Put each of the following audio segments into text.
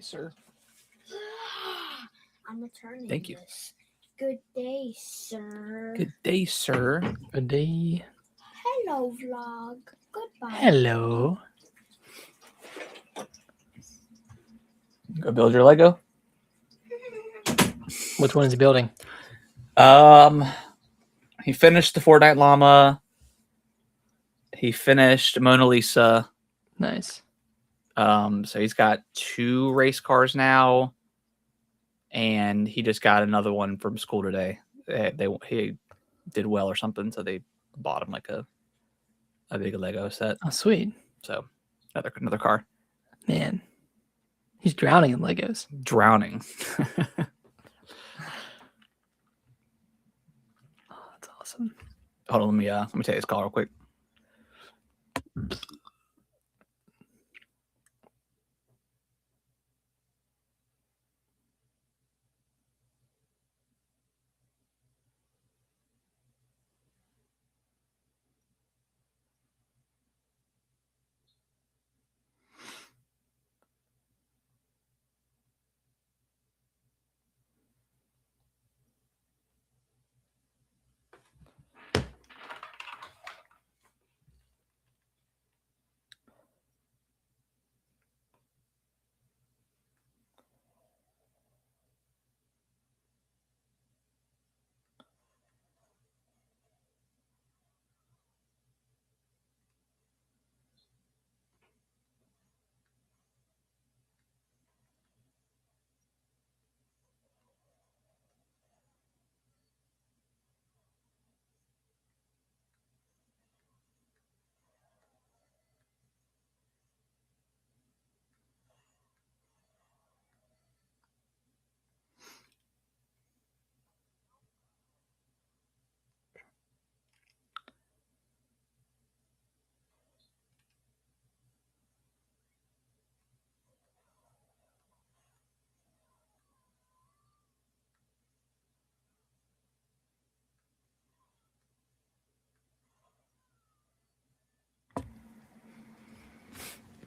sir. I'm returning Thank you. this. Good day, sir. Good day, sir. Good day. Hello, vlog. Goodbye. Hello. Go build your Lego. Which one is he building? He finished the Fortnite llama. He finished Mona Lisa. Nice. So he's got 2 race cars now, and he just got another one from school today. He did well or something, so they bought him like a big Lego set. Oh, sweet. So another car. Man, he's drowning in Legos. Drowning. Oh, that's awesome. Hold on, let me take this call real quick.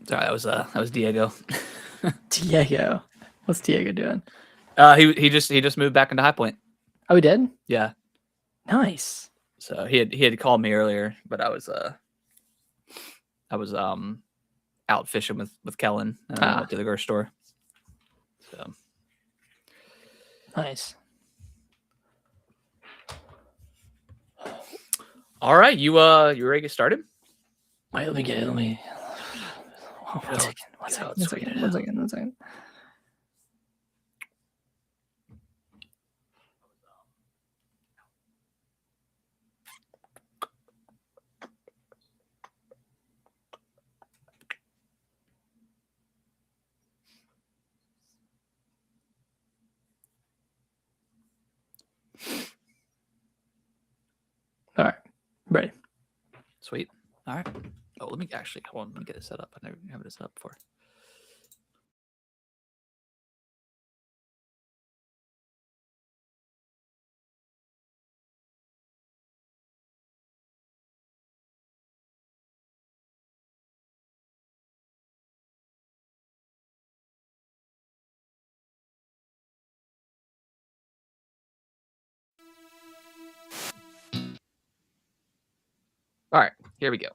Sorry, that was Diego. Diego. What's Diego doing? He just moved back into High Point. Oh, he did? Yeah. Nice. So he had called me earlier, but I was out fishing with Kellen, and I went to the grocery store. So nice. All right, you ready to get started? Wait, let me. One second. All right, ready. Sweet. All right. Oh, let me hold on. Let me get it set up. I never have it set up before. All right, here we go.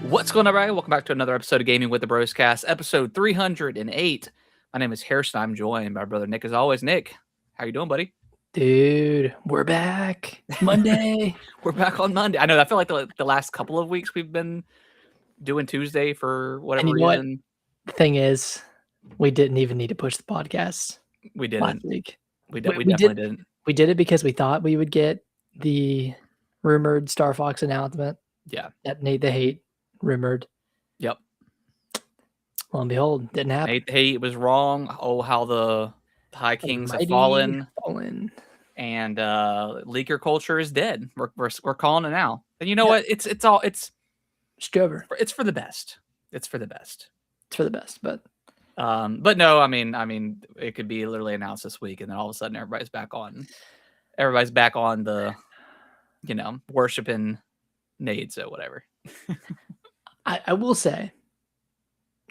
What's going on, everybody? Welcome back to another episode of Gaming with the Bros Cast, episode 308. My name is Harrison. I'm joined by my brother Nick, as always. Nick, how you doing, buddy? Dude, we're back. Monday. We're back on Monday. I know. I feel like the last couple of weeks we've been doing Tuesday for whatever reason. The thing is, we didn't even need to push the podcast. We didn't. Last week. We definitely didn't. We did it because we thought we would get the rumored Star Fox announcement. Yeah. That Nate the Hate rumored. Yep. Lo and behold, didn't happen. Nate the Hate was wrong. Oh, how the High Kings have fallen. And leaker culture is dead. We're calling it now. And you know what? It's over. It's for the best. It's for the best. It's for the best, but no, I mean, it could be literally announced this week, and then all of a sudden everybody's back on the, worshiping nades or whatever. I will say,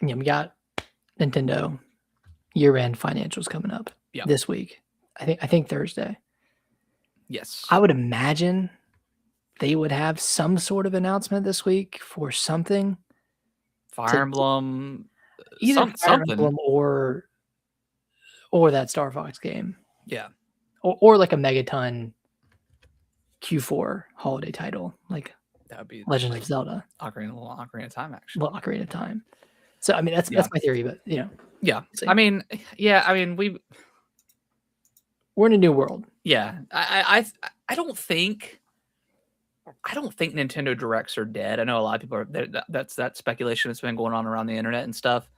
we got Nintendo year-end financials coming up this week. I think Thursday. Yes. I would imagine they would have some sort of announcement this week for something. Fire Emblem, Either Fire something. Emblem or that Star Fox game. Yeah. Or like a Megaton Q4 holiday title, like that would be Legend of Zelda. Ocarina of Time, actually. Well, Ocarina of Time. So I mean, that's my theory, but Yeah. see. I mean, we're in a new world. Yeah. I don't think Nintendo Directs are dead. I know a lot of people are. That's that speculation that's been going on around the internet and stuff.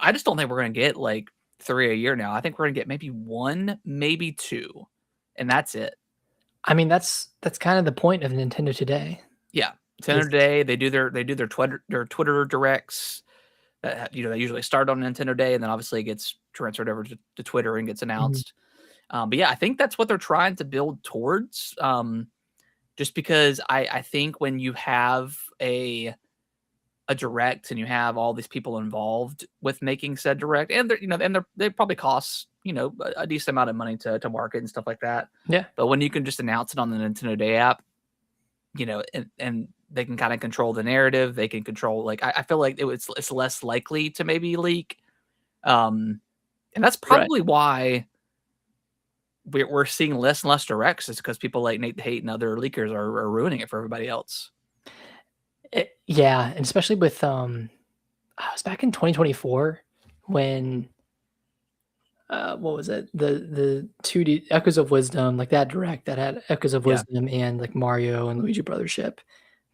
I just don't think we're gonna get like 3 a year now. I think we're gonna get maybe 1, maybe 2, and that's it. I mean, that's kind of the point of Nintendo Today. Yeah, Nintendo Today. They do their Twitter directs. That they usually start on Nintendo Day, and then obviously it gets transferred over to Twitter and gets announced. But yeah, I think that's what they're trying to build towards. Just because I think when you have a direct and you have all these people involved with making said direct, and they probably cost a decent amount of money to market and stuff like that. Yeah. But when you can just announce it on the Nintendo Day app, and they can kind of control the narrative, they can control I feel like it's less likely to maybe leak, and that's probably why we're seeing less and less directs, is because people like Nate the Hate and other leakers are ruining it for everybody else. Yeah, and especially with I was back in 2024 when what was it? The 2D Echoes of Wisdom, like that direct that had Echoes of Wisdom and like Mario and Luigi Brothership.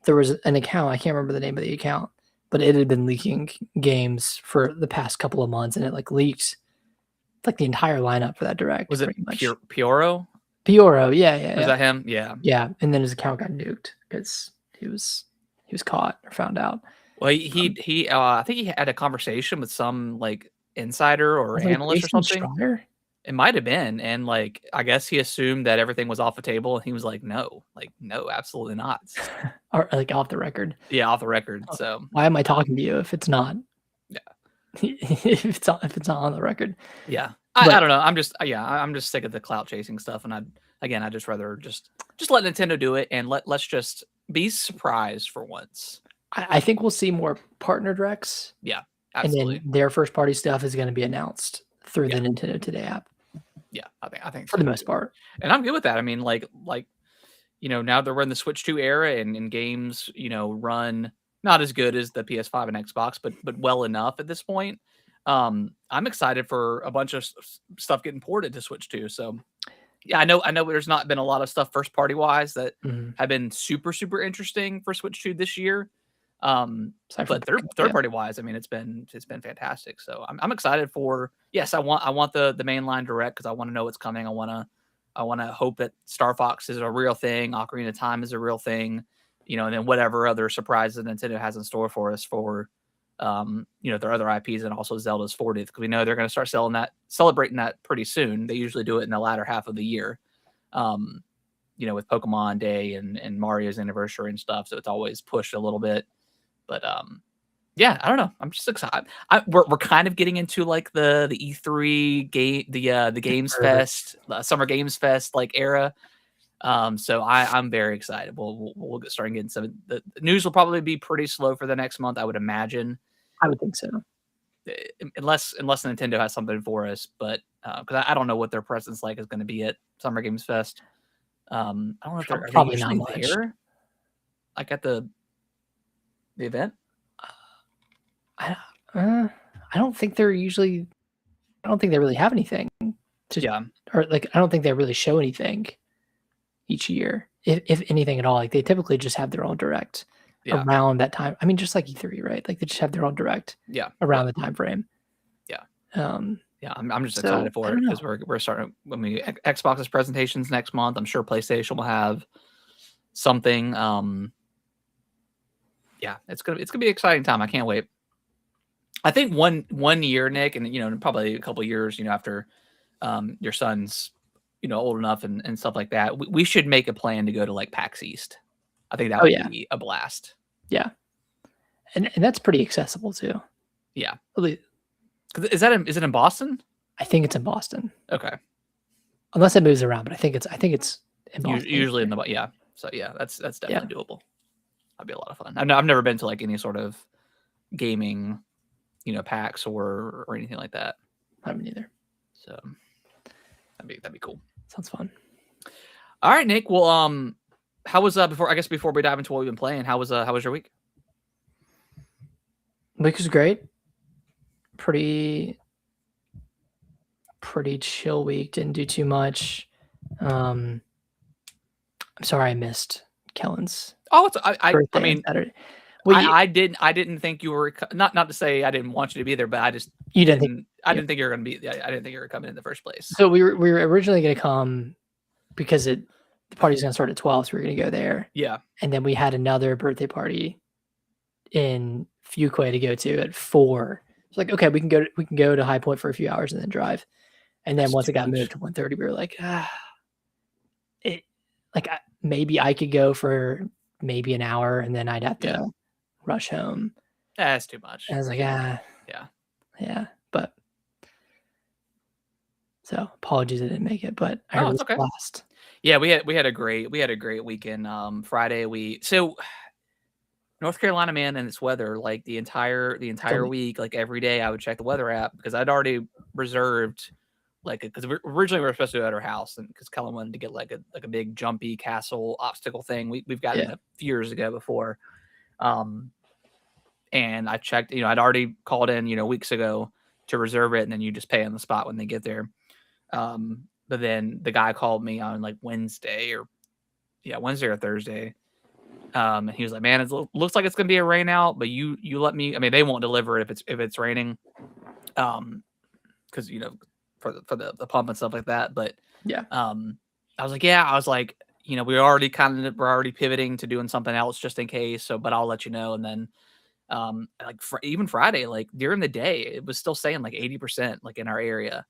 There was an account, I can't remember the name of the account, but it had been leaking games for the past couple of months, and it like leaked like the entire lineup for that direct. Was it Pioro? Pioro, yeah. Was that him? Yeah. Yeah, and then his account got nuked because he was caught or found out. Well, he I think he had a conversation with some like insider or analyst or something. Strider? It might have been, and like I guess he assumed that everything was off the table, and he was like, "No, absolutely not." Or like off the record. Yeah, off the record. So why am I talking to you if it's not? Yeah. if it's not on the record. Yeah. I don't know. I'm just sick of the clout chasing stuff, and I'd just rather just let Nintendo do it, and let's just be surprised for once. I think we'll see more partner directs. Yeah, absolutely. And then their first party stuff is going to be announced through the Nintendo Today app. Yeah, I think for the most part. And I'm good with that. I mean, like now that we're in the Switch 2 era, and games run not as good as the PS5 and Xbox, but well enough at this point. I'm excited for a bunch of stuff getting ported to Switch 2. So yeah, I know there's not been a lot of stuff first party wise that have been super, super interesting for Switch 2 this year. But third party wise, I mean, it's been fantastic. So I'm excited for, yes, I want the mainline direct, because I want to know what's coming. I want to hope that Star Fox is a real thing, Ocarina of Time is a real thing, and then whatever other surprises Nintendo has in store for us for their other IPs, and also Zelda's 40th, because we know they're going to start celebrating that pretty soon. They usually do it in the latter half of the year, with Pokemon Day and Mario's anniversary and stuff. So it's always pushed a little bit. But yeah, I don't know. I'm just excited. We're kind of getting into like the E3 game, the Games Fest, Summer Games Fest like era. So I'm very excited. We'll get started getting some. The news will probably be pretty slow for the next month, I would imagine. I would think so, unless Nintendo has something for us. But because I don't know what their presence like is going to be at Summer Games Fest. I don't know if they're probably not much. There, like at the event. I don't think they're usually. I don't think they really have anything. Or like I don't think they really show anything each year, if anything at all. Like they typically just have their own direct around that time. I mean, just like E3, right? Like they just have their own direct around the time frame. Yeah. Yeah, I'm just excited for it, because we're starting. I mean, Xbox's presentations next month. I'm sure PlayStation will have something. Yeah, it's gonna be an exciting time. I can't wait. I think one year, Nick, and probably a couple years, after your son's old enough and stuff like that, we should make a plan to go to like PAX East. I think that Oh, would yeah. be a blast. Yeah. And that's pretty accessible too. Yeah. At least, Is it in Boston? I think it's in Boston. Okay. Unless it moves around, but I think it's in Boston. Usually in the yeah. So yeah, that's definitely doable. That'd be a lot of fun. I've never been to like any sort of gaming, PAX or anything like that. I haven't either. So that'd be cool. Sounds fun. All right, Nick. Well, how was before we dive into what we've been playing, how was your week? Week was great. Pretty chill week. Didn't do too much. I'm sorry I missed Kellen's Oh, birthday I mean, on Saturday. Well, I didn't think you were not to say I didn't want you to be there, but I just you didn't think I didn't think you were going to be. I didn't think you were coming in the first place. so. We were originally going to come because the party's going to start at 12, so we are going to go there. Yeah, and then we had another birthday party in Fuquay to go to at 4. It's like, okay, we can go to High Point for a few hours and then drive. And then once it got moved to 1:30, we were like, maybe I could go for maybe an hour and then I'd have to rush home. That's too much. And I was like, yeah. But so apologies I didn't make it, but I heard it was okay. blast. Yeah, we had a great weekend. Friday so North Carolina, man, and its weather, like the entire week, like every day I would check the weather app because I'd already reserved because originally we were supposed to go at our house, and because Kellen wanted to get like a big jumpy castle obstacle thing. We've gotten a few years ago before, and I checked. I'd already called in weeks ago to reserve it, and then you just pay on the spot when they get there. But then the guy called me on like Wednesday or Thursday. And he was like, "Man, it looks like it's gonna be a rain out, but you let me. I mean, they won't deliver it if it's raining, because for the pump and stuff like that. But I was like, we're already pivoting to doing something else just in case. So, but I'll let you know. And then, even Friday, like during the day, it was still saying like 80% like in our area.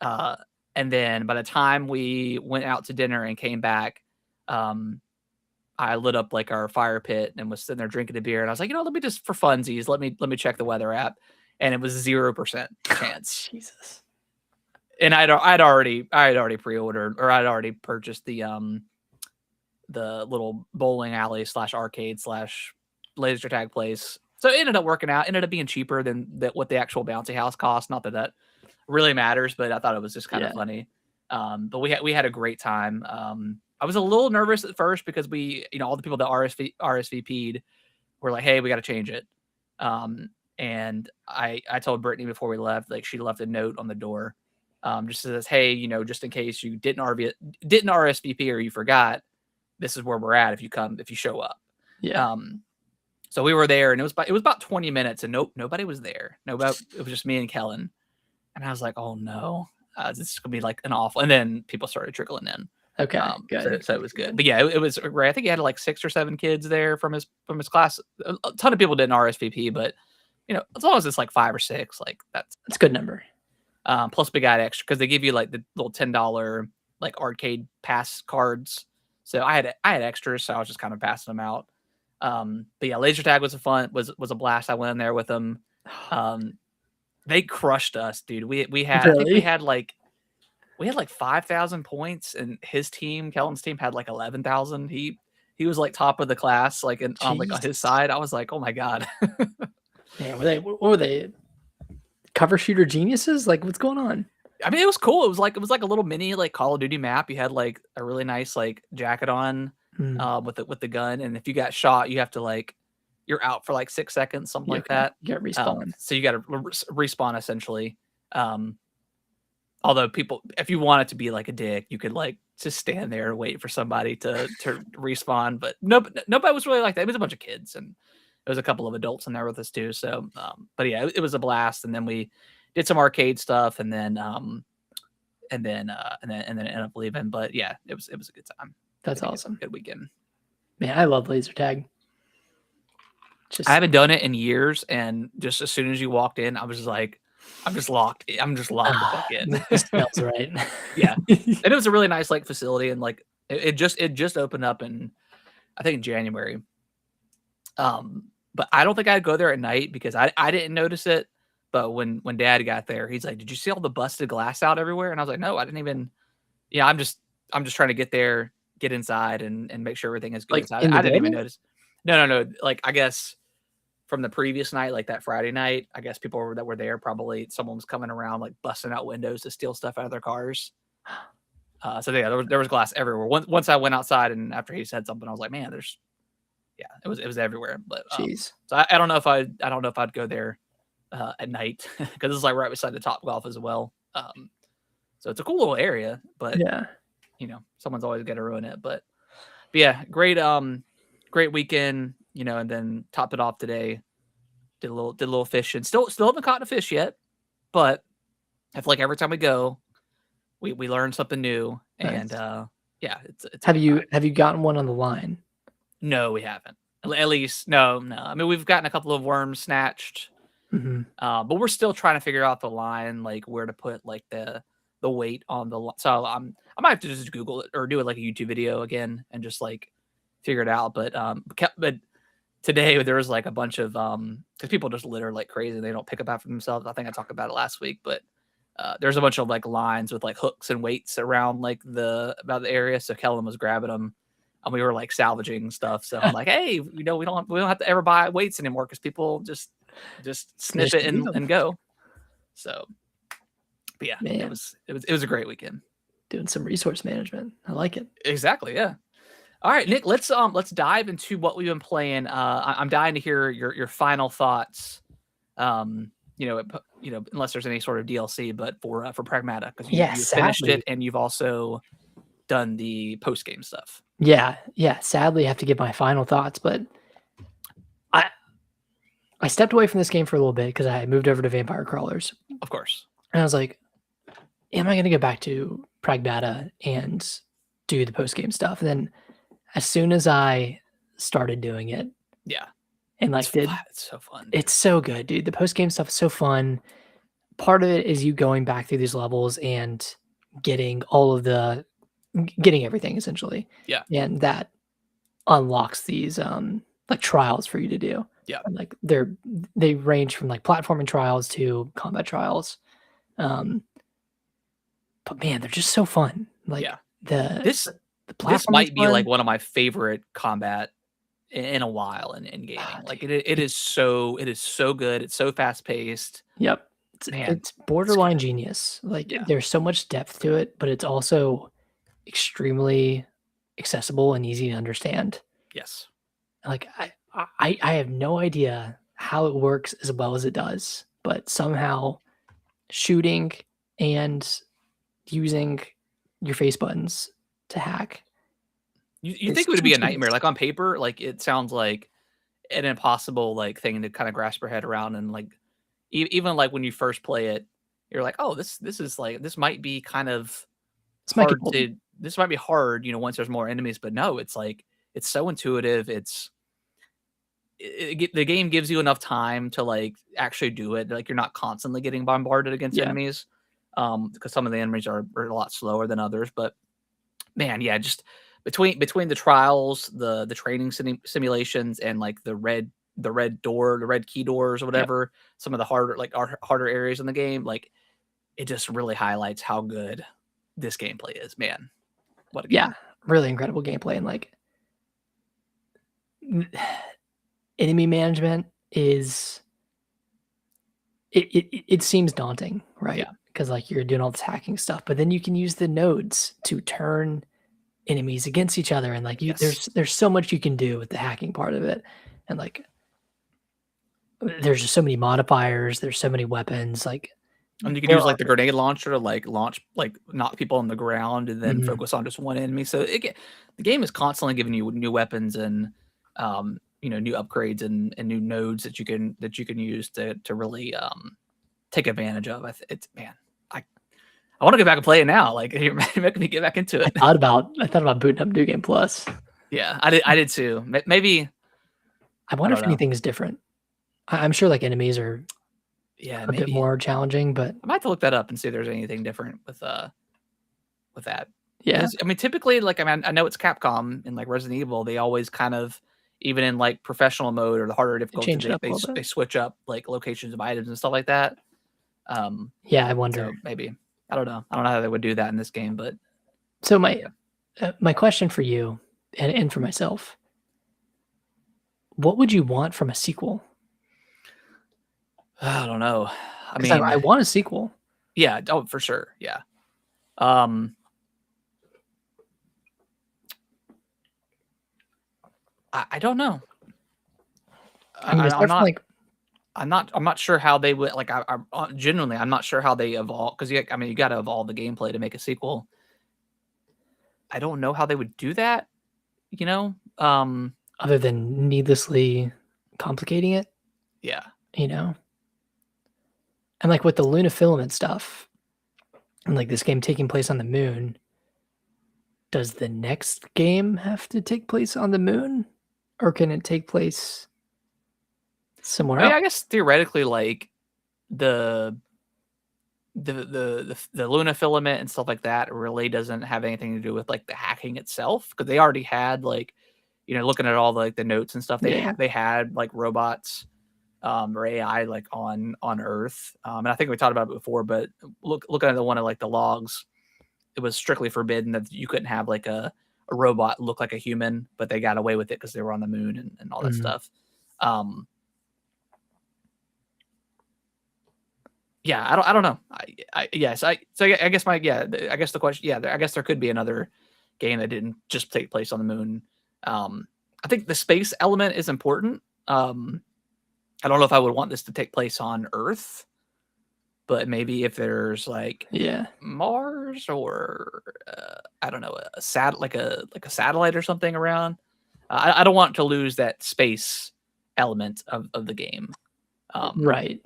And then by the time we went out to dinner and came back, I lit up like our fire pit and was sitting there drinking a beer. And I was like, let me just for funsies, let me check the weather app. And it was 0% chance. Jesus. And I'd already pre-ordered, or I'd already purchased the little bowling alley / arcade / laser tag place. So it ended up working out. It ended up being cheaper than what the actual bouncy house cost. Not that really matters, but I thought it was just kind of funny. But we had a great time. I was a little nervous at first because we, all the people that RSVP'd were like, "Hey, we got to change it." And I told Brittany before we left, like she left a note on the door, just says, "Hey, just in case you didn't RSVP or you forgot, this is where we're at if you show up." Yeah. So we were there, and it was about 20 minutes, and nobody was there. It was just me and Kellen, and I was like, "Oh no, this is gonna be like an awful." And then people started trickling in. Okay, good. So it was good. But yeah, it was great. I think he had like 6 or 7 kids there from his class. A ton of people didn't RSVP, but as long as it's like 5 or 6, like that's a good number. Plus we got extra because they give you like the little $10 like arcade pass cards. So I had extras, so I was just kind of passing them out. But yeah, laser tag was a blast. I went in there with them. They crushed us, dude. We had really? I think we had like 5,000 points, and his team, Kellen's team, had like 11,000. He was like top of the class, like on his side. I was like, oh my god. Man, what were they? Cover shooter geniuses? Like, what's going on? I mean, it was cool. It was like a little mini like Call of Duty map. You had like a really nice like jacket on, with the gun, and if you got shot, you have to you're out for like 6 seconds, something like that. You got respawn. So you got to respawn essentially. Although if you wanted to be like a dick, you could just stand there and wait for somebody to respawn. But nobody was really like that. It was a bunch of kids, and there was a couple of adults in there with us too. So, but yeah, it was a blast. And then we did some arcade stuff, and then ended up leaving. But yeah, it was a good time. That's awesome. Good weekend. Man, I love laser tag. Just I haven't done it in years, and just as soon as you walked in, I was just like, I'm just locked the fuck in. the smells right. Yeah. And it was a really nice like facility, and like it just opened up in I think in January. But I don't think I'd go there at night because I didn't notice it. But when Dad got there, he's like, "Did you see all the busted glass out everywhere?" And I was like, "No, I didn't even." Yeah, I'm just trying to get there, get inside, and make sure everything is good. Like So in the I didn't even building? notice. No. Like I guess from the previous night, like that Friday night, I guess people that were there probably someone was coming around like busting out windows to steal stuff out of their cars. So yeah, there was glass everywhere. Once I went outside and after he said something, I was like, man, there's yeah, it was everywhere. But Jeez. so I don't know if I don't know if I'd go there at night because it's like right beside the Top Golf as well. So it's a cool little area, but Yeah. you know, someone's always got to ruin it. But yeah, great weekend, you know, and then topped it off today. Did a little fishing. Still haven't caught a fish yet, but I feel like every time we go, we learn something new, and Nice. yeah, it's a Have good time. you gotten one on the line? No, we haven't. At least no. I mean, we've gotten a couple of worms snatched, Hmm. but we're still trying to figure out the line, like where to put like the weight on the. So I might have to just Google it or do it like a YouTube video again and just like figure it out. But today there was like a bunch of because people just litter like crazy. They don't pick up after themselves. I think I talked about it last week, but there's a bunch of like lines with like hooks and weights around like about the area. So Kellen was grabbing them, and we were like salvaging stuff. So I'm like, hey, you know, we don't have to ever buy weights anymore because people just snip Just it use 'em. and go. So, but yeah, Man. it was a great weekend. Doing some resource management. I like it. Exactly, yeah. All right, Nick, let's dive into what we've been playing. I'm dying to hear your final thoughts. You know, unless there's any sort of DLC, but for Pragmata because Yeah, you finished sadly. it and you've also done the post game stuff. Yeah. Sadly, I have to give my final thoughts, but I stepped away from this game for a little bit because I moved over to Vampire Crawlers, Of course, and I was like, "Am I going to go back to Pragmata and do the post game stuff?" And then, as soon as I started doing it, yeah, and like did, it's so fun. it's so good, dude. The post game stuff is so fun. Part of it is you going back through these levels and getting getting everything essentially. Yeah. And that unlocks these like trials for you to do. Yeah. And like they range from like platforming trials to combat trials. But man, they're just so fun. Like Yeah. the This platforming's might be fun. like one of my favorite combat in a while in gaming. Ah, Like dude, it is so good. It's so fast paced. Yep. Man, It's borderline genius. Like Yeah. there's so much depth to it, but it's also extremely accessible and easy to understand. Yes. Like I have no idea how it works as well as it does, but somehow shooting and using your face buttons to hack. You It's think it would so be a genius. nightmare? Like on paper, like it sounds like an impossible like thing to kind of grasp your head around, and like even like when you first play it, you're like, oh, this is like this might be kind of This might get hard old. to this might be hard, you know, once there's more enemies. But no, it's like it's so intuitive. The game gives you enough time to like actually do it. Like you're not constantly getting bombarded against Yeah. enemies, because some of the enemies are a lot slower than others. But man, yeah, just between the trials, the training simulations, and like the red key doors or whatever, some of the harder areas in the game, like it just really highlights how good this gameplay is. Man, what a game. Yeah, really incredible gameplay, and like enemy management is it seems daunting, right? Yeah. Because like you're doing all this hacking stuff, but then you can use the nodes to turn enemies against each other, and like Yes. there's so much you can do with the hacking part of it, and like there's just so many modifiers, there's so many weapons, like And you can there use like are- the grenade launcher to like launch, like knock people on the ground and then Mhm. focus on just one enemy. So the game is constantly giving you new weapons and you know, new upgrades and new nodes that you can use to really take advantage of. It's man, I want to go back and play it now. Like you're making me get back into I it. thought about booting up New Game Plus. Yeah, I did too. Maybe I wonder don't if know. anything is different. I'm sure like enemies are Yeah, a bit maybe. more challenging, but I might have to look that up and see if there's anything different with that. yeah, Because I mean, typically, like I know it's Capcom and like Resident Evil, they always kind of even in like professional mode or the harder they difficulty, changed it up a little they bit. switch up like locations of items and stuff like that. Yeah, I wonder. So maybe I don't know. I don't know how they would do that in this game, but So yeah. my question for you and for myself, what would you want from a sequel? I don't know. I Because mean, I want a sequel. yeah, oh for sure, yeah. Um, I don't know. I mean, I'm aside from not. like, I'm not sure how they would like. Genuinely, I'm not sure how they evolve because I mean, you got to evolve the gameplay to make a sequel. I don't know how they would do that. You know? other than needlessly complicating it, Yeah. you know? And like with the Luna filament stuff, and like this game taking place on the moon, does the next game have to take place on the moon? Or can it take place somewhere I mean, else? I guess theoretically, like the the Luna filament and stuff like that really doesn't have anything to do with like the hacking itself because they already had like looking at all the notes and stuff Yeah. they had like robots or AI like on Earth and I think we talked about it before but looking at the one of like the logs it was strictly forbidden that you couldn't have like a robot look like a human but they got away with it because they were on the moon and all that Mhm. stuff um Yeah, I don't know. Yes, I guess I guess the question I guess there could be another game that didn't just take place on the moon. I think the space element is important. I don't know if I would want this to take place on Earth, but maybe if there's like Yeah. Mars or I don't know like a satellite or something around. I don't want to lose that space element of the game. Right.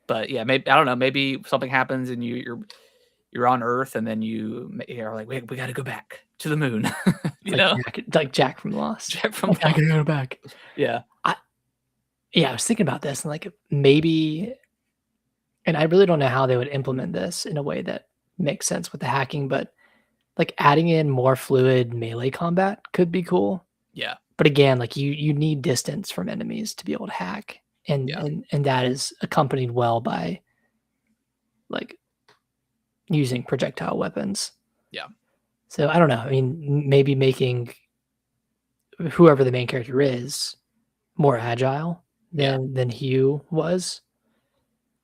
But yeah, maybe I don't know. Maybe something happens and you're on Earth, and then you're like, we got to go back to the moon. It's like Jack from Lost. Jack from Like, I Lost. gotta go back. Yeah, Yeah, I was thinking about this and like maybe, and I really don't know how they would implement this in a way that makes sense with the hacking, but like adding in more fluid melee combat could be cool. yeah, But again, like you need distance from enemies to be able to hack, and yeah, that is accompanied well by like using projectile weapons. yeah, So I don't know. I mean, maybe making whoever the main character is more agile yeah. than Hugh was,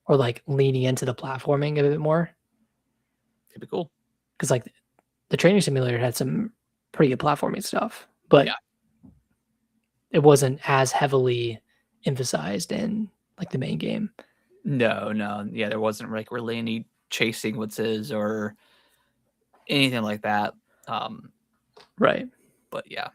or like leaning into the platforming a bit more. It'd be cool. Because like the training simulator had some pretty good platforming stuff, but Yeah. it wasn't as heavily emphasized in like the main game. No, yeah, there wasn't like really any chasing blitzes or anything like that. Right. But yeah,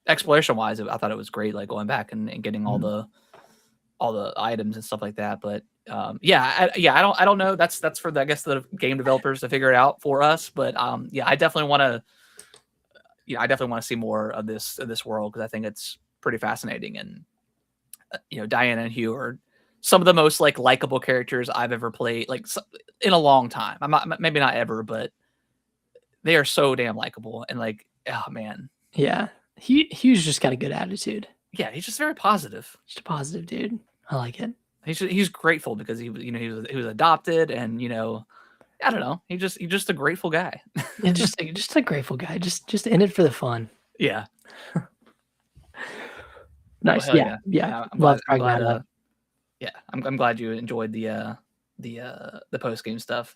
exploration wise, I thought it was great. Like going back and getting all the items and stuff like that. But I don't know. That's for the, I guess the game developers to figure it out for us. But yeah, I definitely want to. I definitely want to see more of this world because I think it's pretty fascinating. And Diana and Hugh are some of the most like likable characters I've ever played, like in a long time. I'm not maybe not ever, but they are so damn likable. And like, oh man, Yeah. Hugh's just got a good attitude. yeah, he's just very positive. Just a positive dude. I like it. He's grateful because he was he was adopted and I don't know. He's just a grateful guy. Yeah, just a grateful guy. Just in it for the fun. Yeah. Nice. Hell Yeah. Yeah. I'm Love glad. I'm bringing glad. that up. Yeah. I'm glad you enjoyed the post game stuff.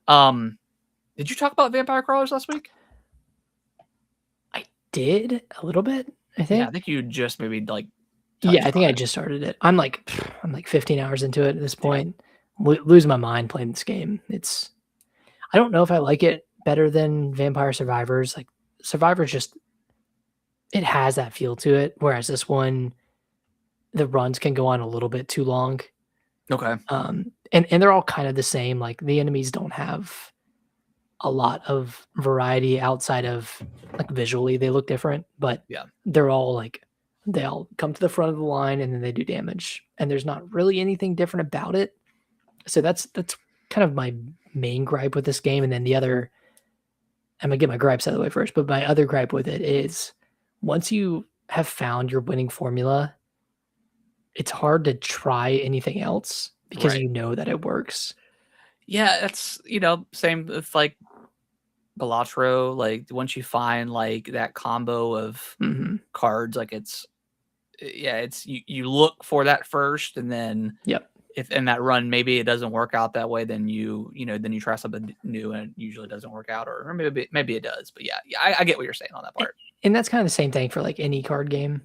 Did you talk about Vampire Crawlers last week? I did a little bit, I Yeah, think. I think you just maybe like. Yeah, I touched think on I it. just started it. I'm like 15 hours into it at this point. Losing my mind playing this game. I don't know if I like it better than Vampire Survivors. Like Survivors just it has that feel to it, whereas this one, the runs can go on a little bit too long. Okay. And they're all kind of the same. Like the enemies don't have a lot of variety outside of like visually they look different, but Yeah. they're all like They all come to the front of the line and then they do damage. And there's not really anything different about it. So that's kind of my main gripe with this game. And then the other, I'm gonna get my gripes out of the way first, but my other gripe with it is once you have found your winning formula, it's hard to try anything else because Right. you know that it works. Yeah, that's same with like Balatro. Like once you find like that combo of Hmm. cards, like it's you look for that first, and then Yep. if in that run maybe it doesn't work out that way, then then you try something new and it usually doesn't work out, or maybe it does. But yeah, I get what you're saying on that part. And that's kind of the same thing for like any card game,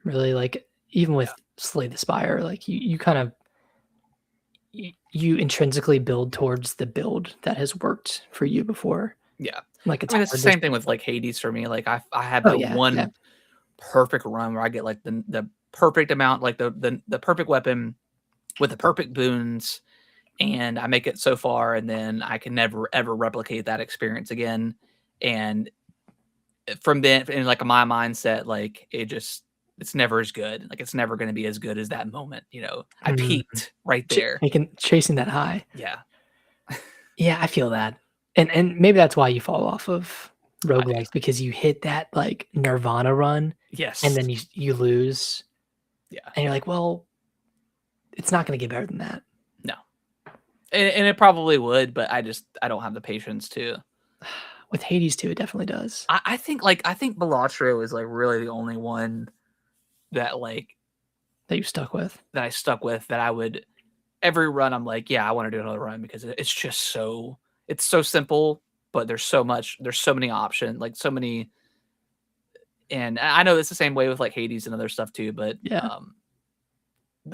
really. Like even with Slay the Spire, like you kind of you intrinsically build towards the build that has worked for you before. Yeah, Like it's I mean it's the hard to same thing with like Hades for me. Like I have Oh that yeah, one yeah. perfect run where I get like the perfect amount, like the perfect weapon with the perfect boons, and I make it so far, and then I can never ever replicate that experience again. And from then, in like my mindset, like it's never as good. Like it's never going to be as good as that moment. I Mm. peaked right there. Chasing that high. Yeah, Yeah, I feel that. And maybe that's why you fall off of I do. roguelikes because you hit that like Nirvana run Yes. and then you lose Yeah. and you're like, well, it's not going to get better than that. No. And it probably would, but I don't have the patience to. With Hades too, it definitely does. I think Balatro is like really the only one that like That you stuck with. that I stuck with, that I would every run I'm like, yeah, I want to do another run, because it's just it's so simple, but there's so many options, like so many. And I know it's the same way with like Hades and other stuff too, but Yeah.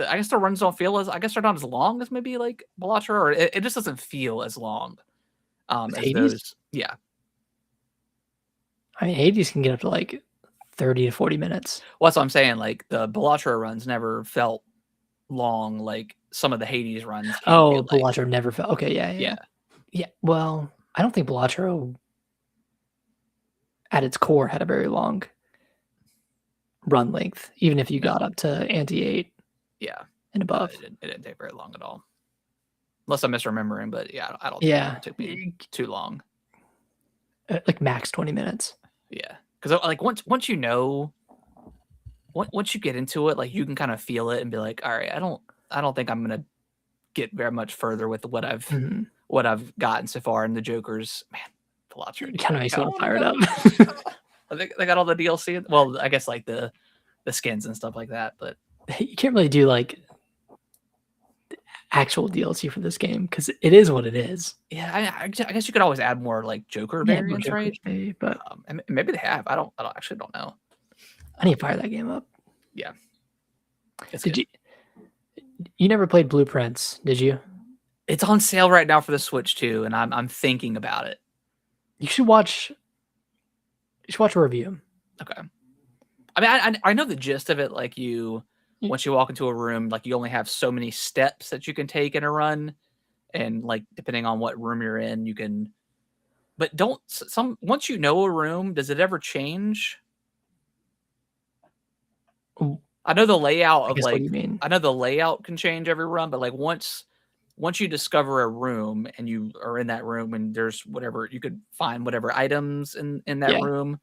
I guess the runs don't feel I guess they're not as long as maybe like Balatro, or it just doesn't feel as long With as Hades? those. Yeah. I mean, Hades can get up to like 30 to 40 minutes. Well, that's what I'm saying. Like the Balatro runs never felt long like some of the Hades runs can Oh, feel like. Balatro never felt. Okay, yeah. Yeah, well, I don't think Balatro at its core had a very long run length, even if you got up to Anti-8 Yeah. and No, above. it didn't take very long at all. Unless I'm misremembering, but yeah, I don't Yeah. think it took me too long. Like max 20 minutes. Yeah. Because like once you know, once you get into it, like you can kind of feel it and be like, all right, I don't think I'm gonna get very much further with what Mhm. I've gotten so far in the Jokers. Man, Balatro. Kind of makes you want to fire it up. I think they got all the DLC. Well, I guess like the skins and stuff like that, but You can't really do like actual DLC for this game because it is what it is. yeah, I guess you could always add more like Joker Yeah, more variants, Jokers, right? maybe, but And maybe they have. I don't actually don't know. I need to fire that game up. Yeah. It's Did good. you never played Blueprints, did you? It's on sale right now for the Switch too, and I'm thinking about it. You should watch a review. Okay. I mean, I know the gist of it. Like once you walk into a room, like you only have so many steps that you can take in a run, and like depending on what room you're in, you can. But once you know a room, does it ever change? I know the layout I of guess what do like you mean? I know the layout can change every run, but like once you discover a room and you are in that room and there's whatever you could find whatever items in that Yeah. room,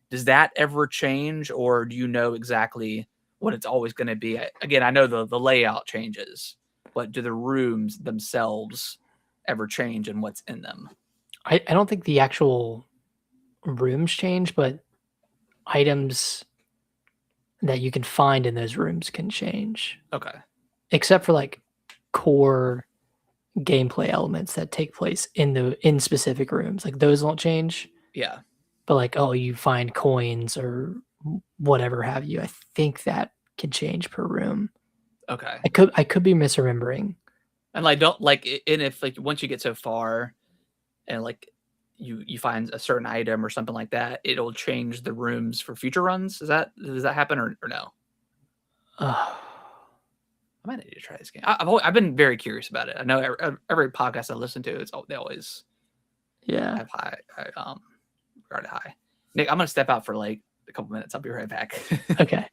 does that ever change, or do you know exactly what it's always going to be? Again, I know the layout changes, but do the rooms themselves ever change and what's in them? I don't think the actual rooms change, but items that you can find in those rooms can change. Okay. Except for like core gameplay elements that take place in specific rooms. Like those won't change. Yeah. But like, oh, you find coins or whatever have you. I think that can change per room. Okay. I could be misremembering. And like don't like and if like once you get so far and like you find a certain item or something like that, it'll change the rooms for future runs. Does that happen or no? I might need to try this game. I've been very curious about it. I know every podcast I listen to, they always Yeah. have regarded high. Nick, I'm gonna step out for like a couple minutes. I'll be right back. Okay.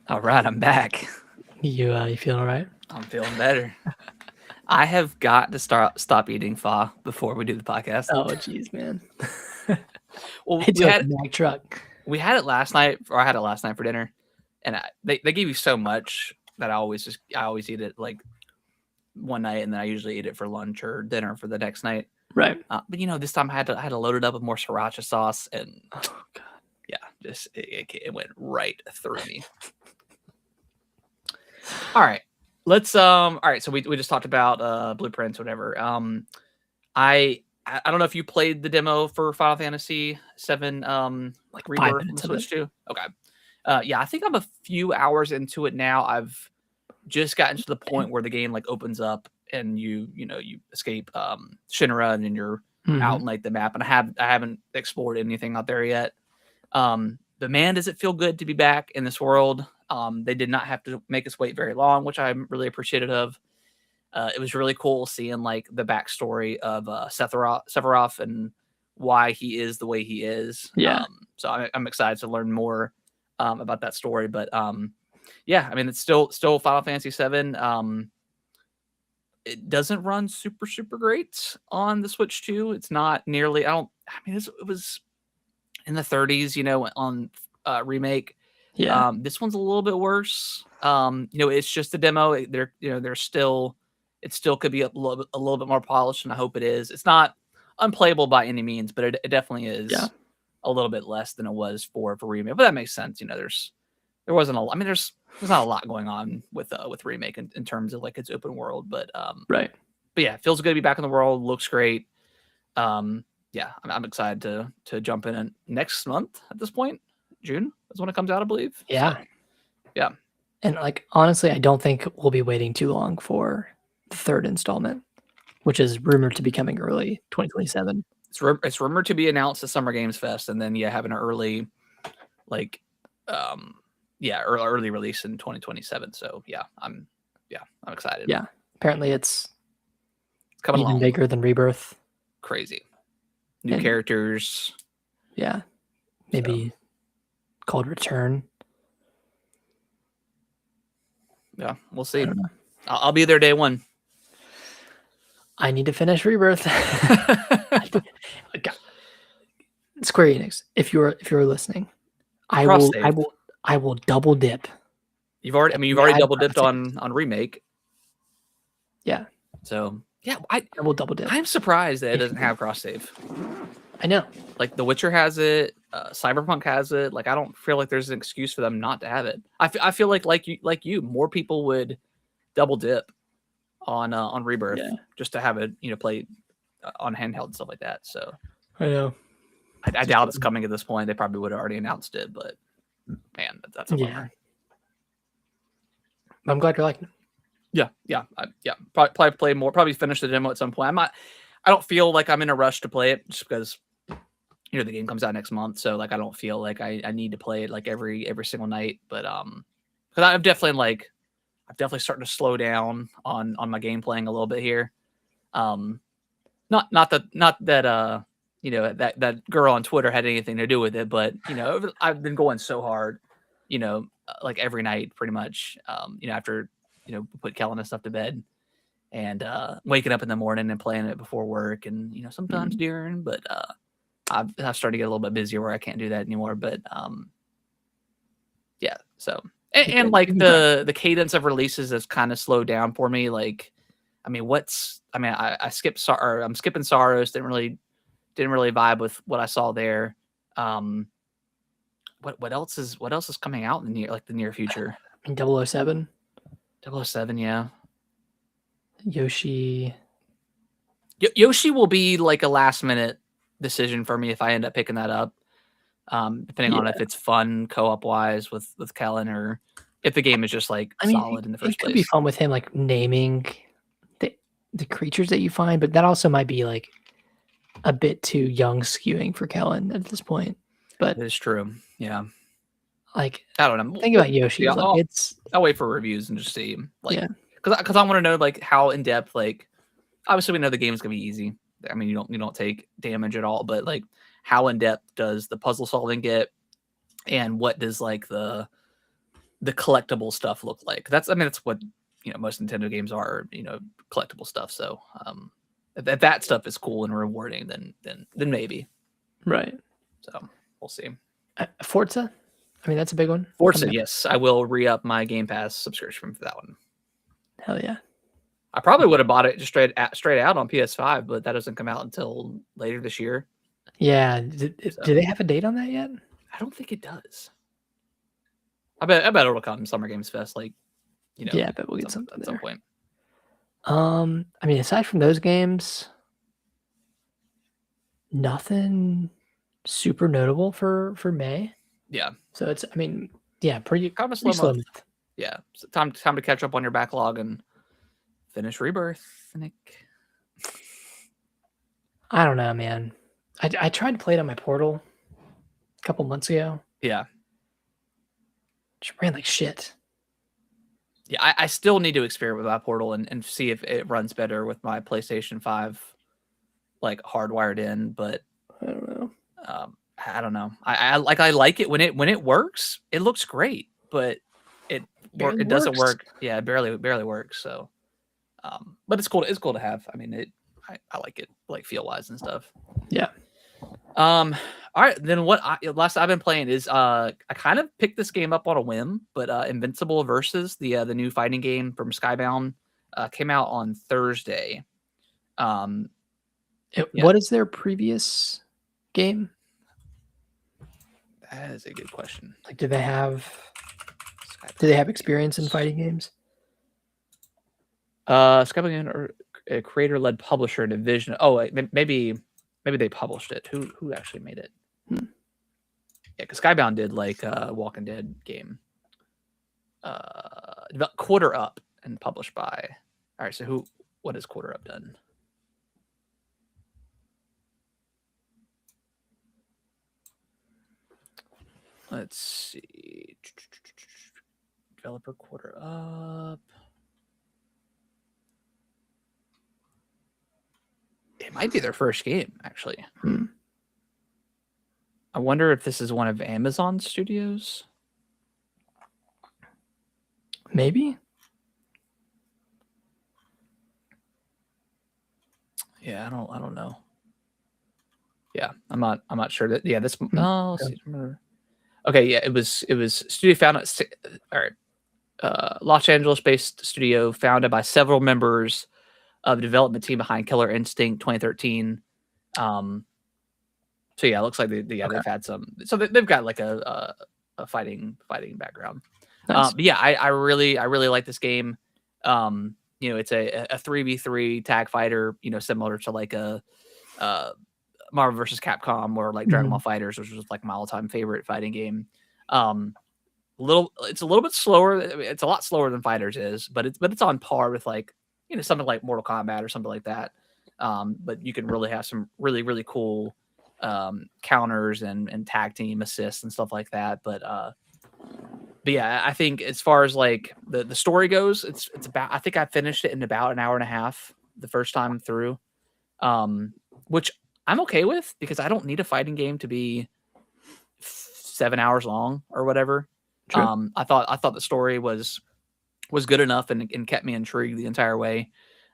All right, I'm back. You feeling all right? I'm feeling better. I have got to stop eating pho before we do the podcast. Oh, jeez, man. Well, It's like a Mack truck. we had it last night, or I had it last night for dinner, and they give you so much that I always eat it like one night, and then I usually eat it for lunch or dinner for the next night. Right. But this time I had to load it up with more sriracha sauce, and Oh god. yeah, just it went right through me. All right, let's all right. So we just talked about blueprints, whatever. I don't know if you played the demo for Final Fantasy VII, Like 5 Rebirth on minutes the of it. Switch too. Okay. Yeah, I think I'm a few hours into it now. I've just gotten to the point where the game like opens up and you escape Shinra, and then you're out Mhm. in like the map. And I haven't explored anything out there yet. But man, does it feel good to be back in this world. They did not have to make us wait very long, which I'm really appreciative of. It was really cool seeing like the backstory of Sephiroth and why he is the way he is. Yeah. So I'm excited to learn more about that story. But yeah, I mean, it's still Final Fantasy VII. It doesn't run super great on the Switch 2. It's not nearly. It was in the 30s, on remake. Yeah. This one's a little bit worse. It's just a demo. There's still, it still could be a little bit more polished, and I hope it is. It's not unplayable by any means, but it definitely is Yeah. a little bit less than it was for remake. But that makes sense. There wasn't a lot. I mean, there's not a lot going on with remake in terms of like its open world, but Right. but yeah, it feels good to be back in the world. Looks great. Yeah, I'm excited to jump in next month at this point. June is when it comes out, I believe. Yeah. So, yeah. And like honestly, I don't think we'll be waiting too long for the 3rd installment, which is rumored to be coming early 2027. It's rumored to be announced at Summer Games Fest, and then having an early, like, early release in 2027. So I'm excited. Yeah. Apparently it's coming even along. bigger than Rebirth. Crazy. New And- characters. Yeah. Maybe called Return. Yeah, we'll I see. don't know. I'll be there day one. I need to finish Rebirth. God. Square Enix, if you're listening, I will double dip. You've already double dipped on remake. Yeah. So yeah, I will double dip. I'm surprised that it doesn't have cross save. I know. Like The Witcher has it, Cyberpunk has it. Like I don't feel like there's an excuse for them not to have it. I feel like you, more people would double dip on Rebirth just to have it, play on handheld and stuff like that. So I know. I doubt it's coming at this point. They probably would have already announced it, but man, that's a bummer. I'm glad you're liking it. Yeah. Probably play more. Probably finish the demo at some point. I don't feel like I'm in a rush to play it just because the game comes out next month. So like I don't feel like I need to play it like every single night. But because I'm definitely starting to slow down on my game playing a little bit here. Not that that girl on Twitter had anything to do with it, but I've been going so hard, like every night pretty much. After put Kellen and stuff to bed, and waking up in the morning and playing it before work, and sometimes during. But I've started to get a little bit busier where I can't do that anymore. But yeah, so and like the cadence of releases has kind of slowed down for me. Like, I mean, I'm skipping Sorrows. Didn't really vibe with what I saw there. What else is coming out in the near future? 007. 007, yeah. Yoshi will be like a last minute decision for me if I end up picking that up. Depending on if it's fun co-op wise with Kellen, or if the game is just like solid in the first place. It could place. be fun with him like naming the creatures that you find, but that also might be like a bit too young skewing for Kellen at this point. But it is true. Yeah. Like I don't know. Think about Yoshi. Yeah, like I'll wait for reviews and just see because I want to know like how in depth, like obviously we know the game's gonna be easy. I mean you don't take damage at all, but like how in depth does the puzzle solving get, and what does like the the collectible stuff look like. That's what most Nintendo games are, collectible stuff. So if that stuff is cool and rewarding, then maybe. Right. So we'll see. Forza, I mean that's a big one. Forza, yes, I will re-up my Game Pass subscription for that one. Hell yeah. I probably would have bought it just straight out on PS5, but that doesn't come out until later this year. Yeah. Do they have a date on that yet? I don't think it does. I bet it'll come Summer Games Fest, Yeah, I bet we'll get something at some point. I mean, aside from those games, nothing super notable for May. Yeah. So it's, I mean, yeah, pretty kind of slow month. Yeah, so time to catch up on your backlog and finish Rebirth, Nick. I don't know, man. I tried to play it on my Portal a couple months ago. Yeah. Just ran like shit. Yeah, I still need to experiment with my Portal and see if it runs better with my PlayStation 5 like hardwired in, but I don't know. I don't know. I like it when it works. It looks great, but it doesn't work. Yeah, it barely works. So, but it's cool. It's cool to have. I mean, I like it, like feel wise and stuff. Yeah. All right. Then last I've been playing is I kind of picked this game up on a whim, but Invincible Versus the new fighting game from Skybound came out on Thursday. What is their previous game? That is a good question. Like, do they have experience in fighting games? Skybound or a creator-led publisher division. Oh, maybe they published it. Who actually made it? Yeah, because Skybound did like Walking Dead game. Quarter Up and published by. All right, so what has Quarter Up done? Let's see. Developer Quarter Up. It might be their first game, actually. I wonder if this is one of Amazon Studios. Maybe. Yeah, I don't know. Yeah, I'm not sure that. Yeah, this. Oh, let's see. Okay, yeah, it was studio founded. All right, Los Angeles-based studio founded by several members of the development team behind Killer Instinct 2013. So yeah, it looks like they've had some. So they've got like a fighting background. Nice. But yeah, I really like this game. It's a 3v3 tag fighter. Similar to like a Marvel vs. Capcom or like Dragon Ball Fighters, which was like my all-time favorite fighting game. It's a little bit slower. It's a lot slower than Fighters is, but it's on par with like something like Mortal Kombat or something like that. But you can really have some really cool counters and tag team assists and stuff like that. But yeah, I think as far as like the story goes, it's about, I think I finished it in about an hour and a half the first time through, which I'm okay with because I don't need a fighting game to be 7 hours long or whatever. True. I thought the story was good enough and kept me intrigued the entire way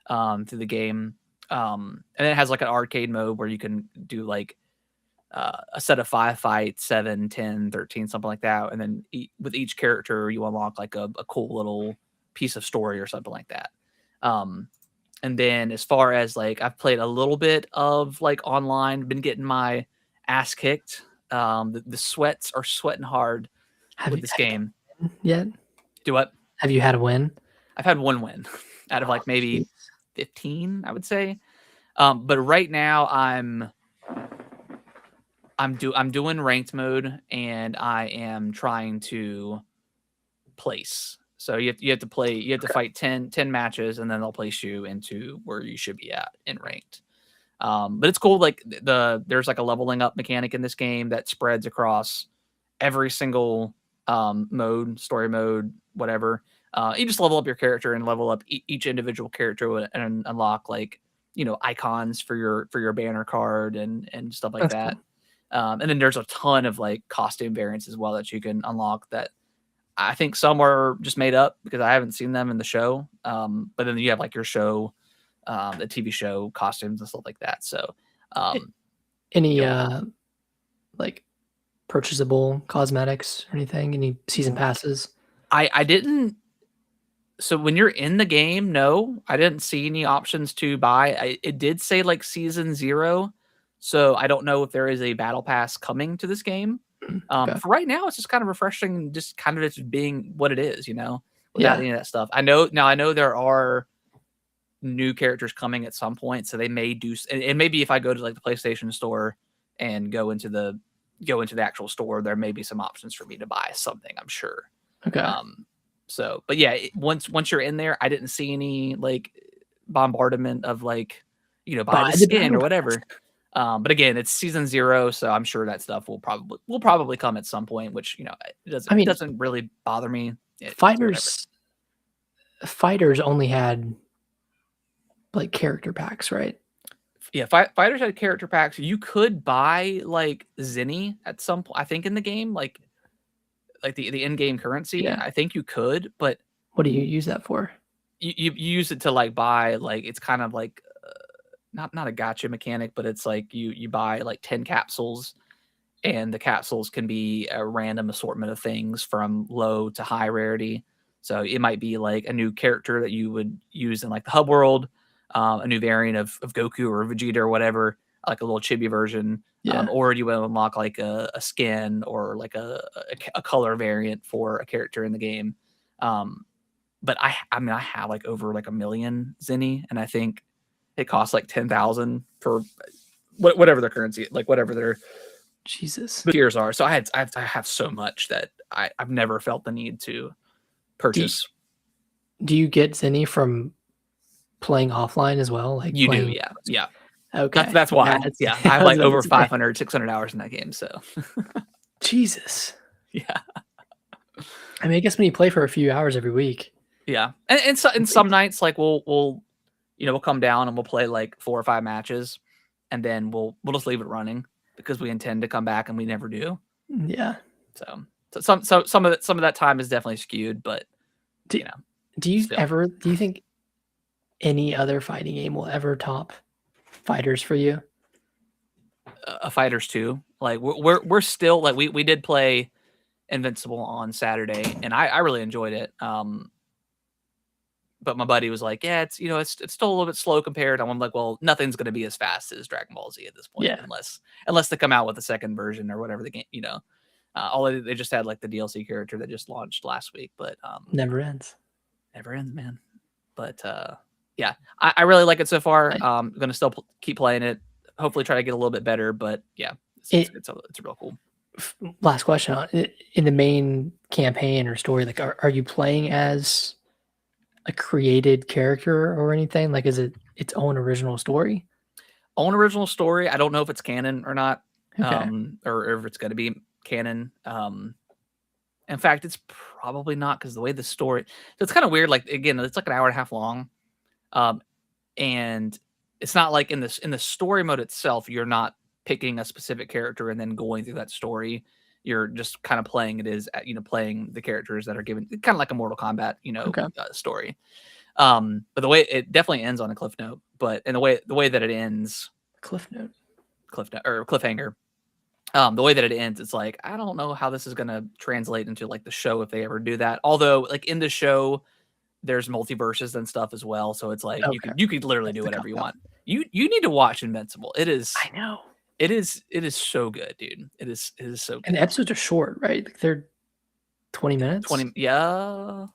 through the game. And it has like an arcade mode where you can do like a set of 5 fights, 7, 10, 13, something like that. And then with each character, you unlock like a cool little piece of story or something like that. And then as far as like, I've played a little bit of like online, been getting my ass kicked. The sweats are sweating hard with this game. Yet? Do what? Have you had a win? I've had one win out of like maybe 15, I would say. But right now I'm doing ranked mode and I am trying to place. So you have to fight 10 matches and then they'll place you into where you should be at in ranked. But it's cool. Like there's like a leveling up mechanic in this game that spreads across every single mode, story mode, whatever. You just level up your character and level up each individual character and unlock like, icons for your banner card and stuff like that. Cool. And then there's a ton of like costume variants as well that you can unlock that I think some are just made up because I haven't seen them in the show. But then you have like your show, the TV show costumes and stuff like that. So, Any you'll- like purchasable cosmetics or anything? Any season passes? I didn't. So when you're in the game, no, I didn't see any options to buy. It did say like season 0, so I don't know if there is a battle pass coming to this game. Okay. For right now, it's just kind of refreshing, just kind of just being what it is, without Yeah. any of that stuff. I know there are new characters coming at some point, so they may do. And maybe if I go to like the PlayStation store and go into the actual store, there may be some options for me to buy something. I'm sure. Okay. So, but yeah, once you're in there, I didn't see any like bombardment of like, buy the skin battle or whatever. But again, it's season 0, so I'm sure that stuff will probably come at some point, which it doesn't really bother me. Fighters only had like character packs, right? Yeah, fighters had character packs. You could buy like Zenny at some point, I think, in the game, like the in-game currency. Yeah. I think you could, but What do you use that for? you use it to like buy, like, it's kind of like not a gotcha mechanic, but it's like you buy like 10 capsules, and the capsules can be a random assortment of things from low to high rarity. So it might be like a new character that you would use in like the hub world, a new variant of Goku or Vegeta or whatever, like a little chibi version. Yeah. Or you will unlock like a skin or like a color variant for a character in the game. But I mean, I have like over like 1 million Zenny, and I think it costs like 10,000 for whatever their currency, like whatever their Jesus. tiers are. So I have so much that I've never felt the need to purchase. Do you get Zenny from playing offline as well? Like You do, playing... yeah. Okay. That's why. Yeah, I have like was over about to say. 500, 600 hours in that game. So Jesus. yeah. I mean, I guess when you play for a few hours every week. Yeah. And some nights, like we'll come down and we'll play like 4 or 5 matches, and then we'll just leave it running because we intend to come back, and we never do. Yeah. So some of that time is definitely skewed, but Do you think any other fighting game will ever top Fighters for you? A Fighters 2, like we're still like we did play Invincible on Saturday, and I really enjoyed it. But my buddy was like, "Yeah, it's still a little bit slow compared." I'm like, "Well, nothing's going to be as fast as Dragon Ball Z at this point, Yeah. unless they come out with a second version or whatever the game, Although they just had like the DLC character that just launched last week, but Never ends, man. But yeah, I really like it so far. Nice. I'm gonna still keep playing it. Hopefully, try to get a little bit better. But yeah, it's real cool. Last question: in the main campaign or story, like, are you playing as a created character or anything? Like, is it its own original story? Own original story. I don't know if it's canon or not, Okay. or if it's going to be canon. In fact, it's probably not, because the way the story. So it's kind of weird. Like, again, it's like an hour and a half long, and it's not like in the story mode itself, you're not picking a specific character and then going through that story. You're just kind of playing it as playing the characters that are given, kind of like a Mortal Kombat Okay. Story. But the way it definitely ends on a cliff note, but in the way that it ends, cliffhanger. The way that it ends, it's like, I don't know how this is going to translate into like the show if they ever do that. Although, like, in the show, there's multiverses and stuff as well, so it's like you could literally do whatever you want. You need to watch Invincible. It is. I know. It is so good, dude. It is so good. And the episodes are short, right? Like, they're 20 minutes. 20, yeah.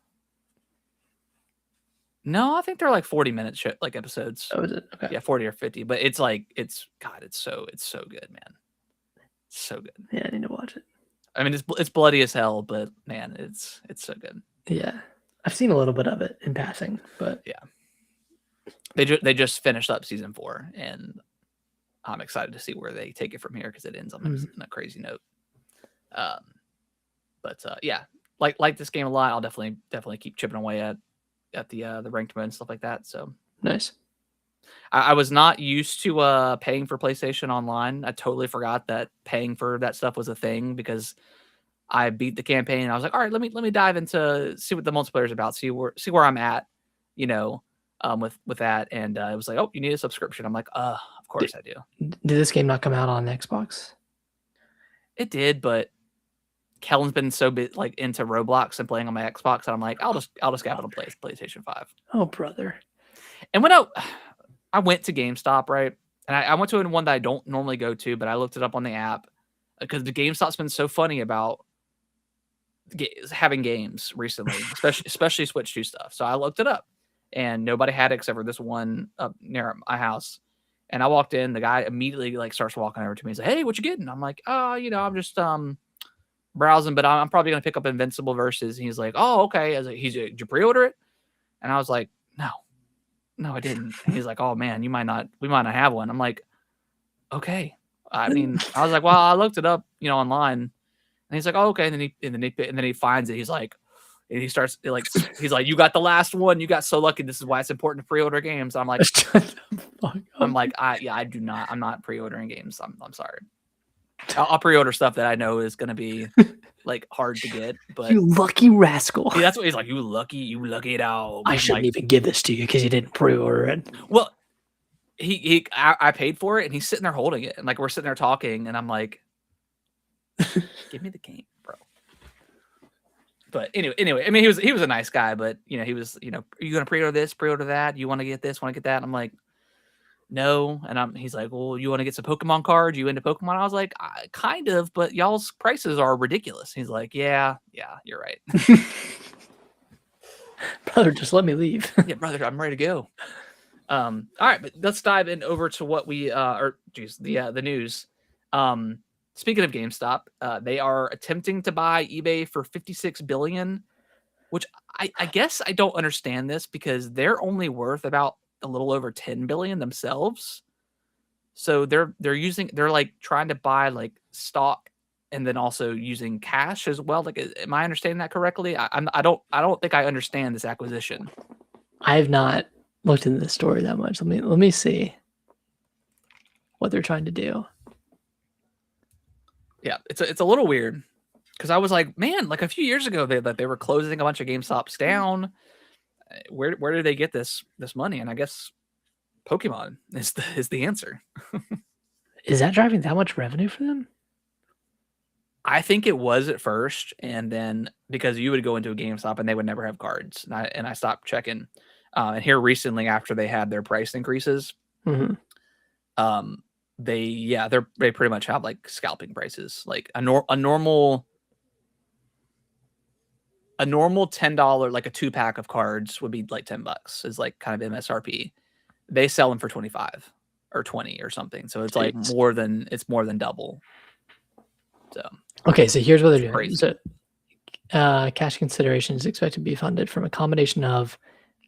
No, I think they're like 40-minute like episodes. Oh, is it? Okay. Yeah, 40 or 50. But it's like it's so good, man. So good. Yeah, I need to watch it. I mean, it's bloody as hell, but man, it's so good. Yeah, I've seen a little bit of it in passing, but yeah, they just finished up season 4, and I'm excited to see where they take it from here, because it ends on a crazy note. But yeah, like this game a lot. I'll definitely keep chipping away at the ranked mode and stuff like that. So nice. I was not used to paying for PlayStation Online. I totally forgot that paying for that stuff was a thing, because I beat the campaign. And I was like, all right, let me dive into see what the multiplayer is about, see where I'm at, with that. And it was like, oh, you need a subscription. I'm like, of course I do. Did this game not come out on Xbox? It did, but Kellen's been so like into Roblox and playing on my Xbox that I'm like, I'll just grab it on PlayStation 5. Oh, brother. And when I went to GameStop, right? And I went to one that I don't normally go to, but I looked it up on the app because the GameStop's been so funny about having games recently, especially Switch 2 stuff. So I looked it up, and nobody had it except for this one up near my house. And I walked in, the guy immediately like starts walking over to me. He's like, "Hey, what you getting?" I'm like, I'm just browsing, but I'm probably gonna pick up Invincible Versus." And he's like, "Oh, okay." I was like, "Did you pre-order it?" And I was like, No, I didn't. And he's like, "Oh man, we might not have one." I'm like, "Okay." I mean, I was like, "Well, I looked it up, online." And he's like, "Oh, okay." And then he finds it. He's like, and he starts like, he's like, "You got the last one. You got so lucky. This is why it's important to pre-order games." I'm like, I do not. I'm not pre-ordering games. I'm sorry. I'll pre-order stuff that I know is going to be like hard to get. But you lucky rascal. Yeah, that's what he's like. You lucky dog. I shouldn't even give this to you because you didn't pre-order it. Well, I paid for it, and he's sitting there holding it, and like we're sitting there talking, and I'm like, "Give me the game, bro." But anyway, I mean, he was a nice guy, but he was, are you gonna pre-order this, pre-order that? You want to get this, want to get that? And I'm like, no. And he's like, well, you want to get some Pokemon cards? You into Pokemon? I was like, kind of, but y'all's prices are ridiculous. He's like, yeah, you're right. Brother, just let me leave. Yeah, brother, I'm ready to go. All right, but let's dive in over to what we the news. Speaking of GameStop, they are attempting to buy eBay for $56 billion, which I guess I don't understand this because they're only worth about a little over $10 billion themselves. So they're like trying to buy like stock and then also using cash as well. Like, am I understanding that correctly? I don't think I understand this acquisition. I have not looked into the story that much. Let me see what they're trying to do. Yeah, it's a little weird because I was like, man, like a few years ago they were closing a bunch of GameStops down. Where did they get this money? And I guess Pokemon is the answer. Is that driving that much revenue for them? I think it was at first, and then because you would go into a GameStop and they would never have cards, and I stopped checking. And here recently, after they had their price increases, Mm-hmm. they pretty much have like scalping prices. Like a normal $10, like a 2-pack of cards would be like $10 is like kind of MSRP. They sell them for 25 or 20 or something. So it's like more than double. So okay, so here's what they're doing. crazy. So, cash consideration is expected to be funded from a combination of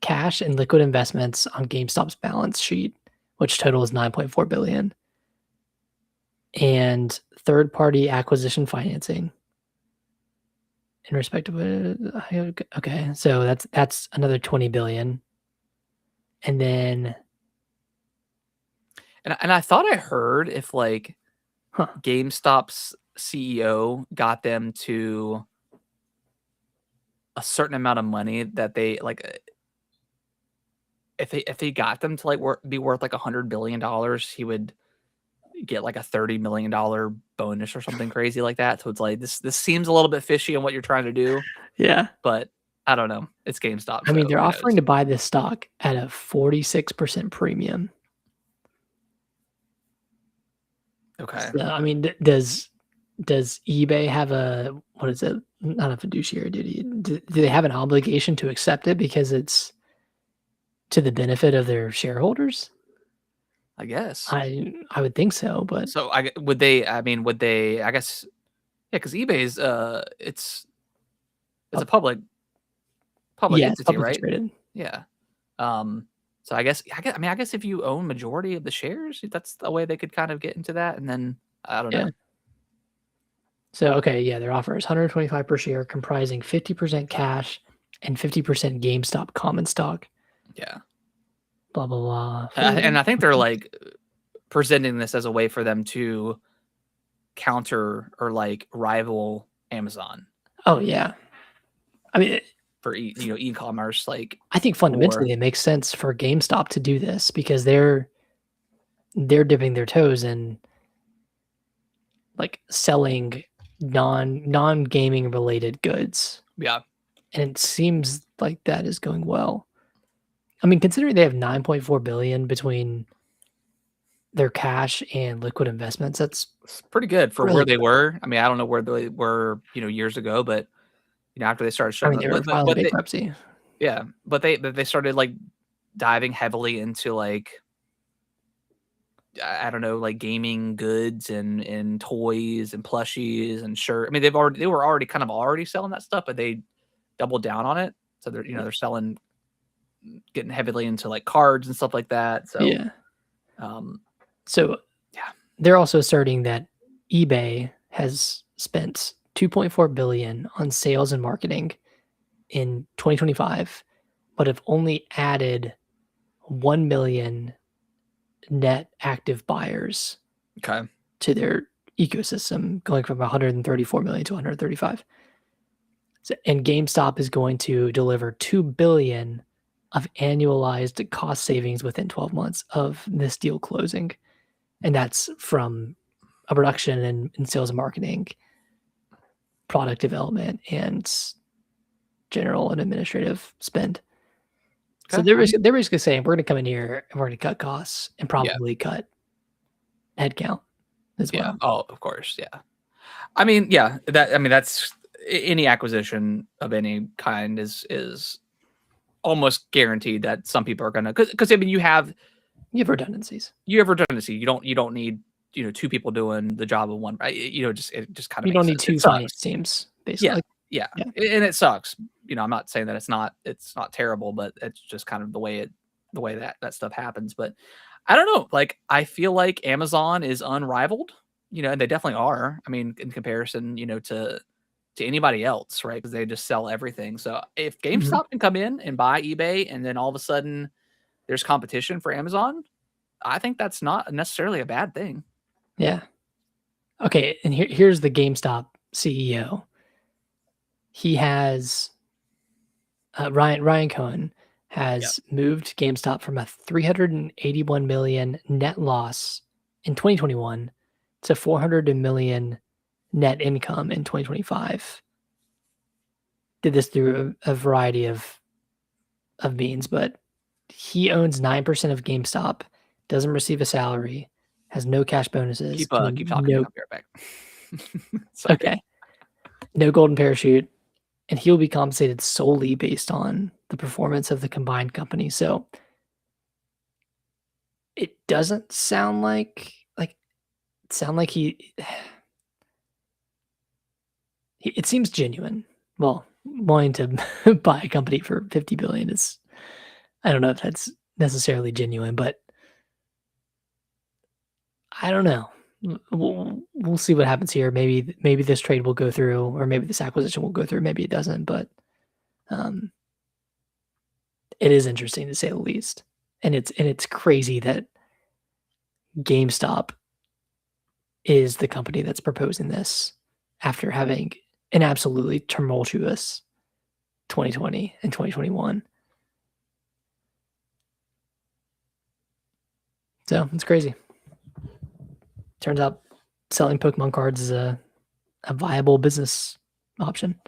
cash and liquid investments on GameStop's balance sheet, which totals $9.4 billion, and third-party acquisition financing. In respect of okay, so that's another $20 billion, and then and I thought I heard if like GameStop's CEO got them to a certain amount of money that they like, if they got them to like be worth like $100 billion, he would get like a $30 million bonus or something crazy like that. So it's like this seems a little bit fishy on what you're trying to do. Yeah, but I don't know. It's GameStop. I mean, they're offering to buy this stock at a 46% premium. Okay. So, I mean, does eBay have a, what is it? Not a fiduciary duty. Do they have an obligation to accept it because it's to the benefit of their shareholders? I guess. I would think so, but so would they? I guess, yeah, because eBay's it's a public entity, right? Traded. Yeah. So I guess if you own majority of the shares, that's the way they could kind of get into that. And then I don't know. So okay, yeah, their offer is $125 per share, comprising 50% cash and 50% GameStop common stock. Yeah. Blah blah blah. And I think they're like presenting this as a way for them to counter or like rival Amazon Oh yeah. I mean, for e-commerce. Like, I think fundamentally it makes sense for GameStop to do this because they're dipping their toes in like selling non-gaming related goods. yeah, And it seems like that is going well. I mean, considering they have 9.4 billion between their cash and liquid investments, that's it's pretty good for really where they good. were. I mean, I don't know where they were, years ago, but after they started I showing mean, that, they were filing but they, bankruptcy. yeah, but they started like diving heavily into like I don't know, like gaming goods and toys and plushies and shirt. I mean, they were already kind of already selling that stuff, but they doubled down on it. So they're they're selling, getting heavily into like cards and stuff like that. So Yeah. um, So yeah, they're also asserting that eBay has spent 2.4 billion on sales and marketing in 2025, but have only added 1 million net active buyers okay, to their ecosystem, going from 134 million to 135. So, and GameStop is going to deliver 2 billion of annualized cost savings within 12 months of this deal closing. And that's from a production and sales and marketing, product development, and general and administrative spend. So okay, they're basically saying we're going to come in here and we're going to cut costs and yeah, probably cut headcount as yeah. well. Oh, of course, yeah. I mean, yeah, that's any acquisition of any kind is almost guaranteed that some people are gonna because I mean You have redundancies. you have redundancy. You don't need two people doing the job of one. Right? It just kind of You don't makes need sense. It two sucks. finance teams, Yeah, basically. yeah, Yeah. and it sucks. I'm not saying that it's not terrible, but it's just kind of the way that stuff happens. But I don't know. Like I feel like Amazon is unrivaled. And they definitely are. I mean, in comparison, to anybody else, right? Because they just sell everything. So if Mhm. GameStop can come in and buy eBay, and then all of a sudden there's competition for Amazon, I think that's not necessarily a bad thing. Yeah. Okay, and here's the GameStop CEO. He has Ryan Cohen Yeah. has moved GameStop from a 381 million net loss in 2021 to 400 million net income in 2025. Did this through a variety of means, but he owns 9% of GameStop, doesn't receive a salary, has no cash bonuses, Keep talking, man. I'll be right back. Sorry. okay, no golden parachute, and he'll be compensated solely based on the performance of the combined company. So it doesn't sound like he it seems genuine. Well, wanting to buy a company for 50 billion is, I don't know if that's necessarily genuine, but I don't know. We'll see what happens here. Maybe this trade will go through, or maybe this acquisition will go through. Maybe it doesn't, but um, it is interesting to say the least. And it's crazy that GameStop is the company that's proposing this after having an absolutely tumultuous 2020 and 2021. So it's crazy. Turns out selling Pokemon cards is a viable business option.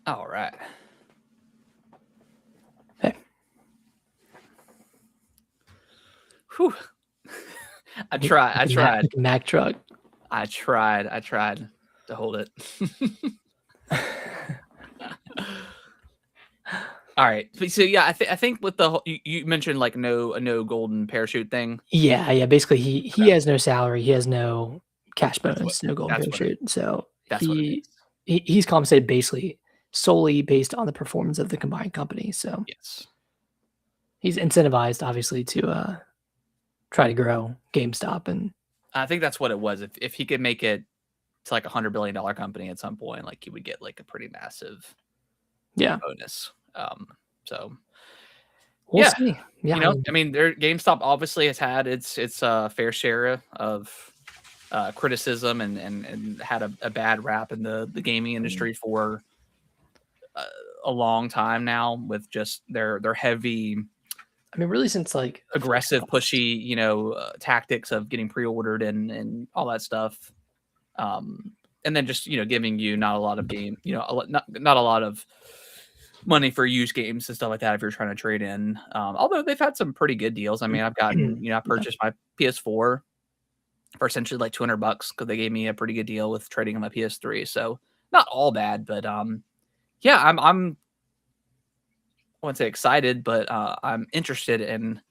All right. Hey. Whew. I tried. I tried. Like a Mack truck. I tried. I tried to hold it. All right. So yeah, I think with the you mentioned like no golden parachute thing. Yeah. Basically, he has no salary. He has no cash That's bonus, no golden that's what it parachute. So that's what it is. he's compensated basically solely based on the performance of the combined company. So Yes. he's incentivized, obviously, to try to grow GameStop. And I think that's what it was. If he could make it to like $100 billion company at some point, like he would get like a pretty massive yeah, bonus. So we'll yeah, see. Yeah, I mean, their GameStop obviously has had its fair share of criticism and had a bad rap in the gaming industry for a long time now with just their heavy really since like aggressive Xbox. pushy tactics of getting pre-ordered and all that stuff, and then just giving you not a lot of game not a lot of money for used games and stuff like that if you're trying to trade in, although they've had some pretty good deals. I mean, I've gotten I purchased my PS4 for essentially like $200 because they gave me a pretty good deal with trading on my PS3, so not all bad. But yeah, I'm I wouldn't say excited, but I'm interested in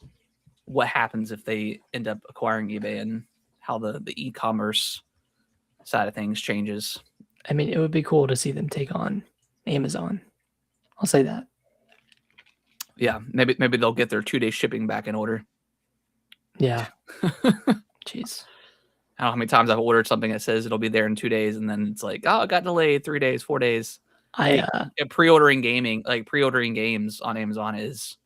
what happens if they end up acquiring eBay and how the e-commerce side of things changes. I mean, it would be cool to see them take on Amazon. I'll say that. Yeah, maybe they'll get their 2-day shipping back in order. Yeah. Jeez. I don't know how many times I've ordered something that says it'll be there in 2 days, and then it's like, oh, it got delayed 3 days, 4 days. I Pre-ordering games on Amazon is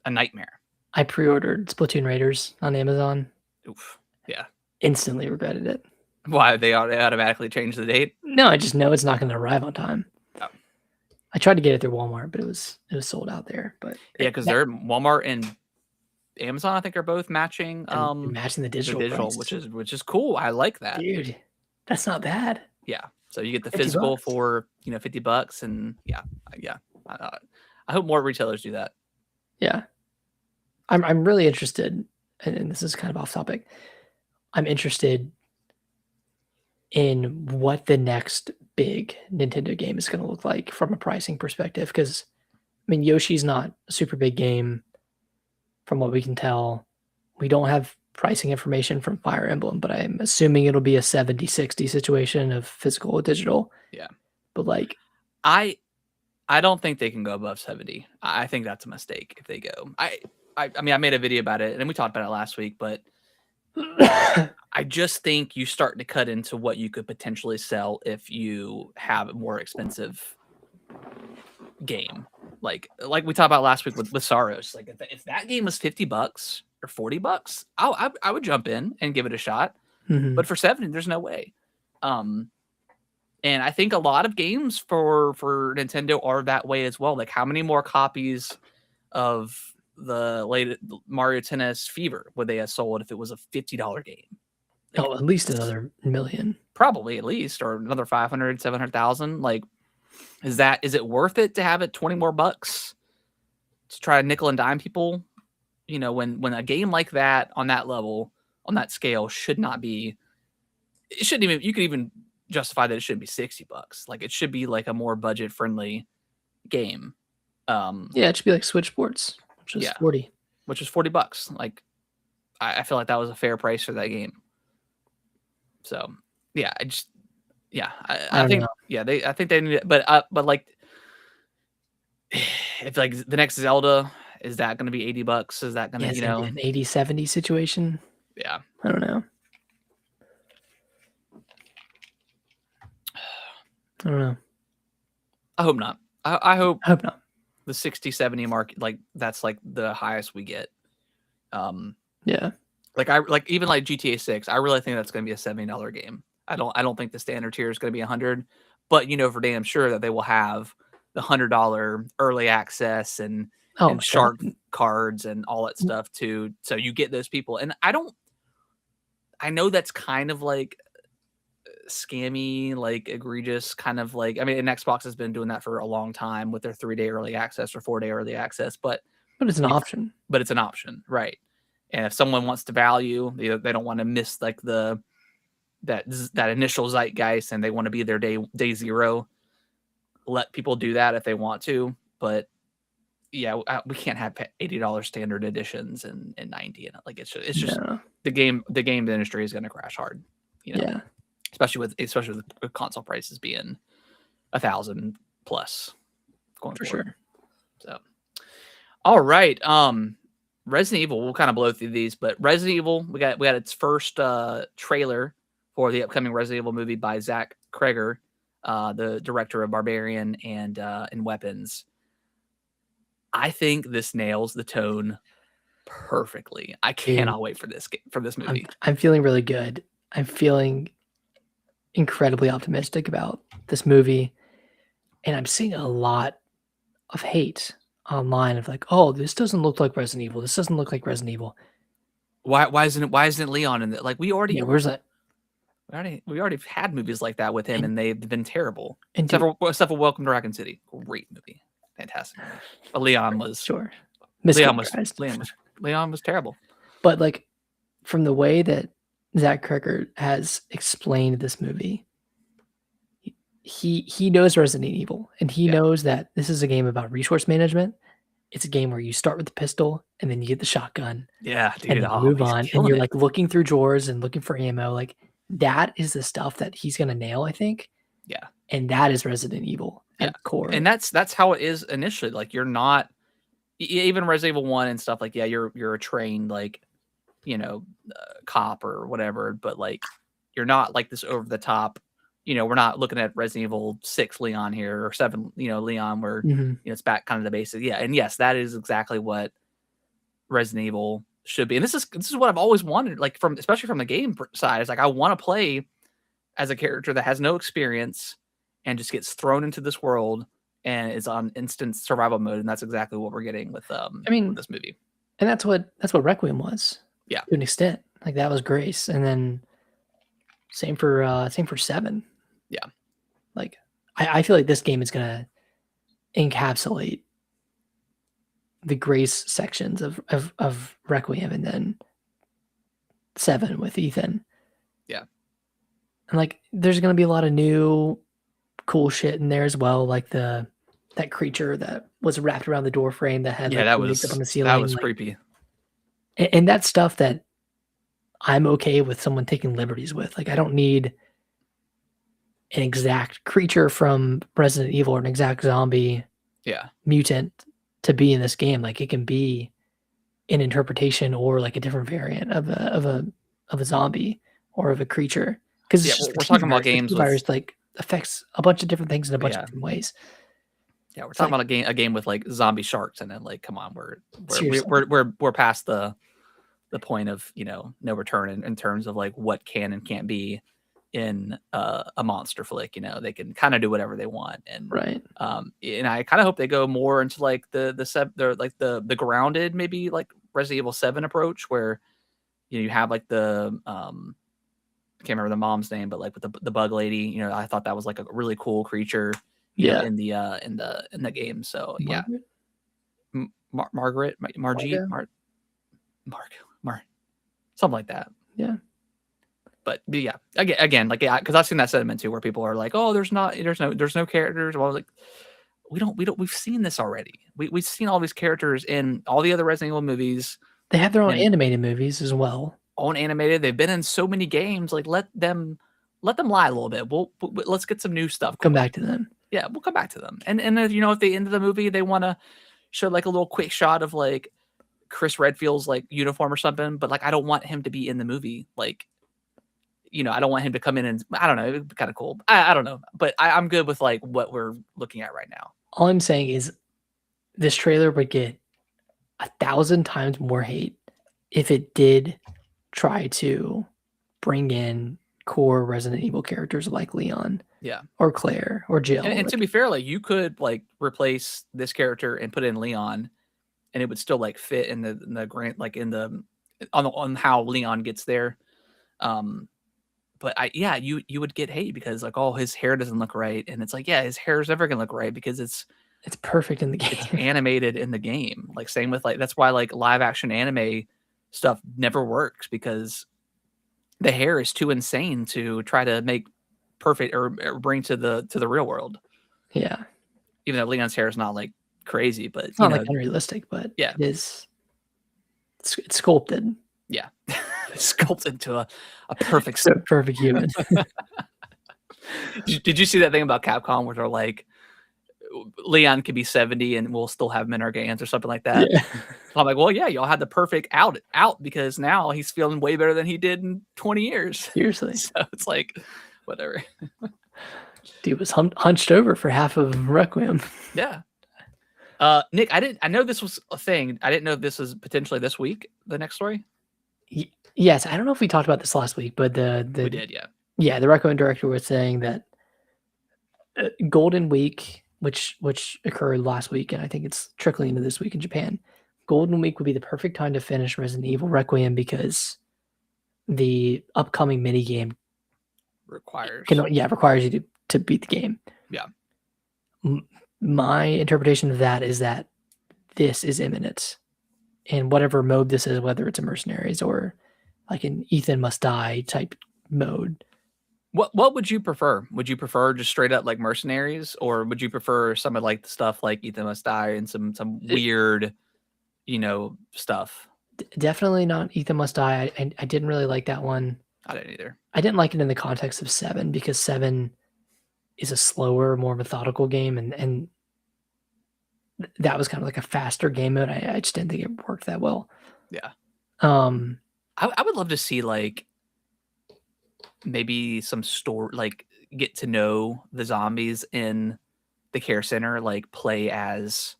a nightmare. I pre-ordered Splatoon Raiders on Amazon. Oof. Yeah. Instantly regretted it. Why they automatically change the date? No, I just know it's not going to arrive on time. Oh. I tried to get it through Walmart, but it was sold out there. But yeah, because they're Walmart and Amazon, I think, are both matching matching the digital, which is cool. I like that, dude. That's not bad. Yeah, so you get the physical for $50, and yeah. I hope more retailers do that. Yeah, I'm really interested, and this is kind of off topic. I'm interested in what the next big Nintendo game is going to look like from a pricing perspective, because I mean, Yoshi's not a super big game. From what we can tell, we don't have pricing information from Fire Emblem, but I'm assuming it'll be a 70-60 situation of physical or digital. Yeah. But like, I don't think they can go above 70. I think that's a mistake if they go. I mean, I made a video about it and we talked about it last week, but I just think you start to cut into what you could potentially sell if you have a more expensive game. Like we talked about last week with Saros. Like if that game was $50 or $40, I would jump in and give it a shot. Mm-hmm. But for 70, there's no way. And I think a lot of games for Nintendo are that way as well. Like how many more copies of the latest Mario Tennis Fever would they have sold if it was a $50 game? Like, at least another million. Probably at least, or another 500, 700,000. Like, is it worth it to have it 20 more bucks to try to nickel and dime people? When a game like that on that level, on that scale should not be, it shouldn't even, you could even justify that it should be $60. Like it should be like a more budget friendly game. Yeah, it should be like Switch Sports, which is 40. Which is $40. Like I feel like that was a fair price for that game. So yeah, I think know. Yeah, I think they need it, but like if like the next Zelda, is that going to be $80? Is that going to an 80-70 situation? Yeah, I don't know. I hope not. I hope not. The 60-70 mark, like that's like the highest we get. Yeah. Like even like GTA 6, I really think that's going to be a $70 game. I don't think the standard tier is going to be $100, but for damn sure that they will have the $100 early access and shark cards and all that stuff too. So you get those people, and I know that's kind of like scammy, like egregious kind of like, I mean, and Xbox has been doing that for a long time with their 3-day early access or 4-day early access, but it's an it's option. but it's an option, right? And if someone wants to value, they don't want to miss like that initial zeitgeist, and they want to be there day zero. Let people do that if they want to, but yeah, we can't have $80 standard editions and 90 in it. Like it's just No. the game industry is going to crash hard, Yeah. especially with console prices being 1,000 plus going For forward. sure. So, all right, Resident Evil. We'll kind of blow through these, but Resident Evil, we got its first trailer for the upcoming Resident Evil movie by Zach Kreger, the director of Barbarian and Weapons. I think this nails the tone perfectly. I cannot wait for this movie. I'm feeling really good. I'm feeling incredibly optimistic about this movie, and I'm seeing a lot of hate online of like, oh, this doesn't look like Resident Evil. This doesn't look like Resident Evil. Why isn't Leon in it? Like we already Yeah, where's that? we already had movies like that with him, and they've been terrible. And Except for Welcome to Raccoon City, great movie, fantastic movie. But Leon was sure. Leon Mischaracterized. Leon was terrible. But like from the way that Zach Kreger has explained this movie, he knows Resident Evil, and he knows that this is a game about resource management. It's a game where you start with the pistol and then you get the shotgun. Yeah, dude. And then you move on, and you're like looking through drawers and looking for ammo. Like that is the stuff that he's gonna nail, I think. Yeah. And that is Resident Evil at the core. And that's how it is initially. Like you're not even Resident Evil 1 and stuff, like, yeah, you're a trained, like, cop or whatever, but like you're not like this over the top. We're not looking at Resident Evil 6 Leon here or 7, Leon, where it's back kind of the basics. Yeah, and yes, that is exactly what Resident Evil should be. And this is what I've always wanted, like especially from the game side. It's like I want to play as a character that has no experience and just gets thrown into this world and is on instant survival mode, and that's exactly what we're getting with with this movie. And that's what Requiem was. Yeah, to an extent. Like that was Grace, and then same for 7. Yeah, like I feel like this game is gonna encapsulate the Grace sections of Requiem, and then 7 with Ethan. Yeah, and like there's gonna be a lot of new cool shit in there as well, like that creature that was wrapped around the door frame that had that was up on the ceiling. That was creepy. And that's stuff that I'm okay with someone taking liberties with. Like I don't need an exact creature from Resident Evil or an exact zombie mutant to be in this game. Like it can be an interpretation or like a different variant of a zombie or of a creature. Because we're talking about games with virus like affects a bunch of different things in a bunch of different ways. Yeah, we're talking about a game with like zombie sharks, and then like, come on, we're past the point of no return in terms of like what can and can't be in a monster flick. They can kind of do whatever they want, and and I kind of hope they go more into like the grounded, maybe like Resident Evil 7 approach, where you have like the I can't remember the mom's name, but like with the bug lady, I thought that was like a really cool creature. In the game. So Margaret, Margie, something like that. Yeah. But yeah, again, like because I've seen that sentiment too, where people are like, "Oh, there's no characters." Well, I was like, we've seen this already. We've seen all these characters in all the other Resident Evil movies. They have their own animated movies as well. Own animated. They've been in so many games. Like let them lie a little bit. Let's get some new stuff. Come back to them. Yeah, we'll come back to them. And if the end of the movie they want to show like a little quick shot of like Chris Redfield's like uniform or something, but like I don't want him to be in the movie. Like, I don't want him to come in and I don't know, it'd be kind of cool. I don't know, but I'm good with like what we're looking at right now. All I'm saying is this trailer would get 1,000 times more hate if it did try to bring in core Resident Evil characters like Leon, or Claire, or Jill. And to be fair, like you could like replace this character and put in Leon, and it would still like fit in the grant, like in the on how Leon gets there. but you would get hate because like, oh, his hair doesn't look right, and it's like, yeah, his hair is never gonna look right because it's perfect in the game. it's animated in the game. Like same with like that's why like live action anime stuff never works because the hair is too insane to try to make perfect or bring to the real world. Yeah, Even though Leon's hair is not like crazy, but it's not like unrealistic, but yeah, it is. It's sculpted. Yeah, sculpted into a perfect, So perfect human. Did you see that thing about Capcom where they're like, Leon could be 70 and we'll still have him in our games or something like that? Yeah. I'm like, well, yeah, y'all had the perfect out because now he's feeling way better than he did in 20 years. Seriously. So it's like, whatever. Dude was hunched over for half of Requiem. Yeah. Nick, I know this was a thing. I didn't know this was potentially this week, the next story. Yes, I don't know if we talked about this last week, but We did, yeah. Yeah, the Requiem director was saying that Golden Week, which occurred last week, and I think it's trickling into this week in Japan. Golden Week would be the perfect time to finish Resident Evil Requiem because the upcoming mini game requires you to beat the game. Yeah. My interpretation of that is that this is imminent, and whatever mode this is, whether it's a mercenaries or like an Ethan Must Die type mode. What would you prefer? Would you prefer just straight up like mercenaries, or would you prefer some of like the stuff like Ethan Must Die and some weird, stuff? Definitely not Ethan Must Die. I didn't really like that one. I didn't either. I didn't like it in the context of 7 because 7 is a slower, more methodical game, and that was kind of like a faster game mode. I just didn't think it worked that well. Yeah. I would love to see like maybe some story, like get to know the zombies in the care center, like play as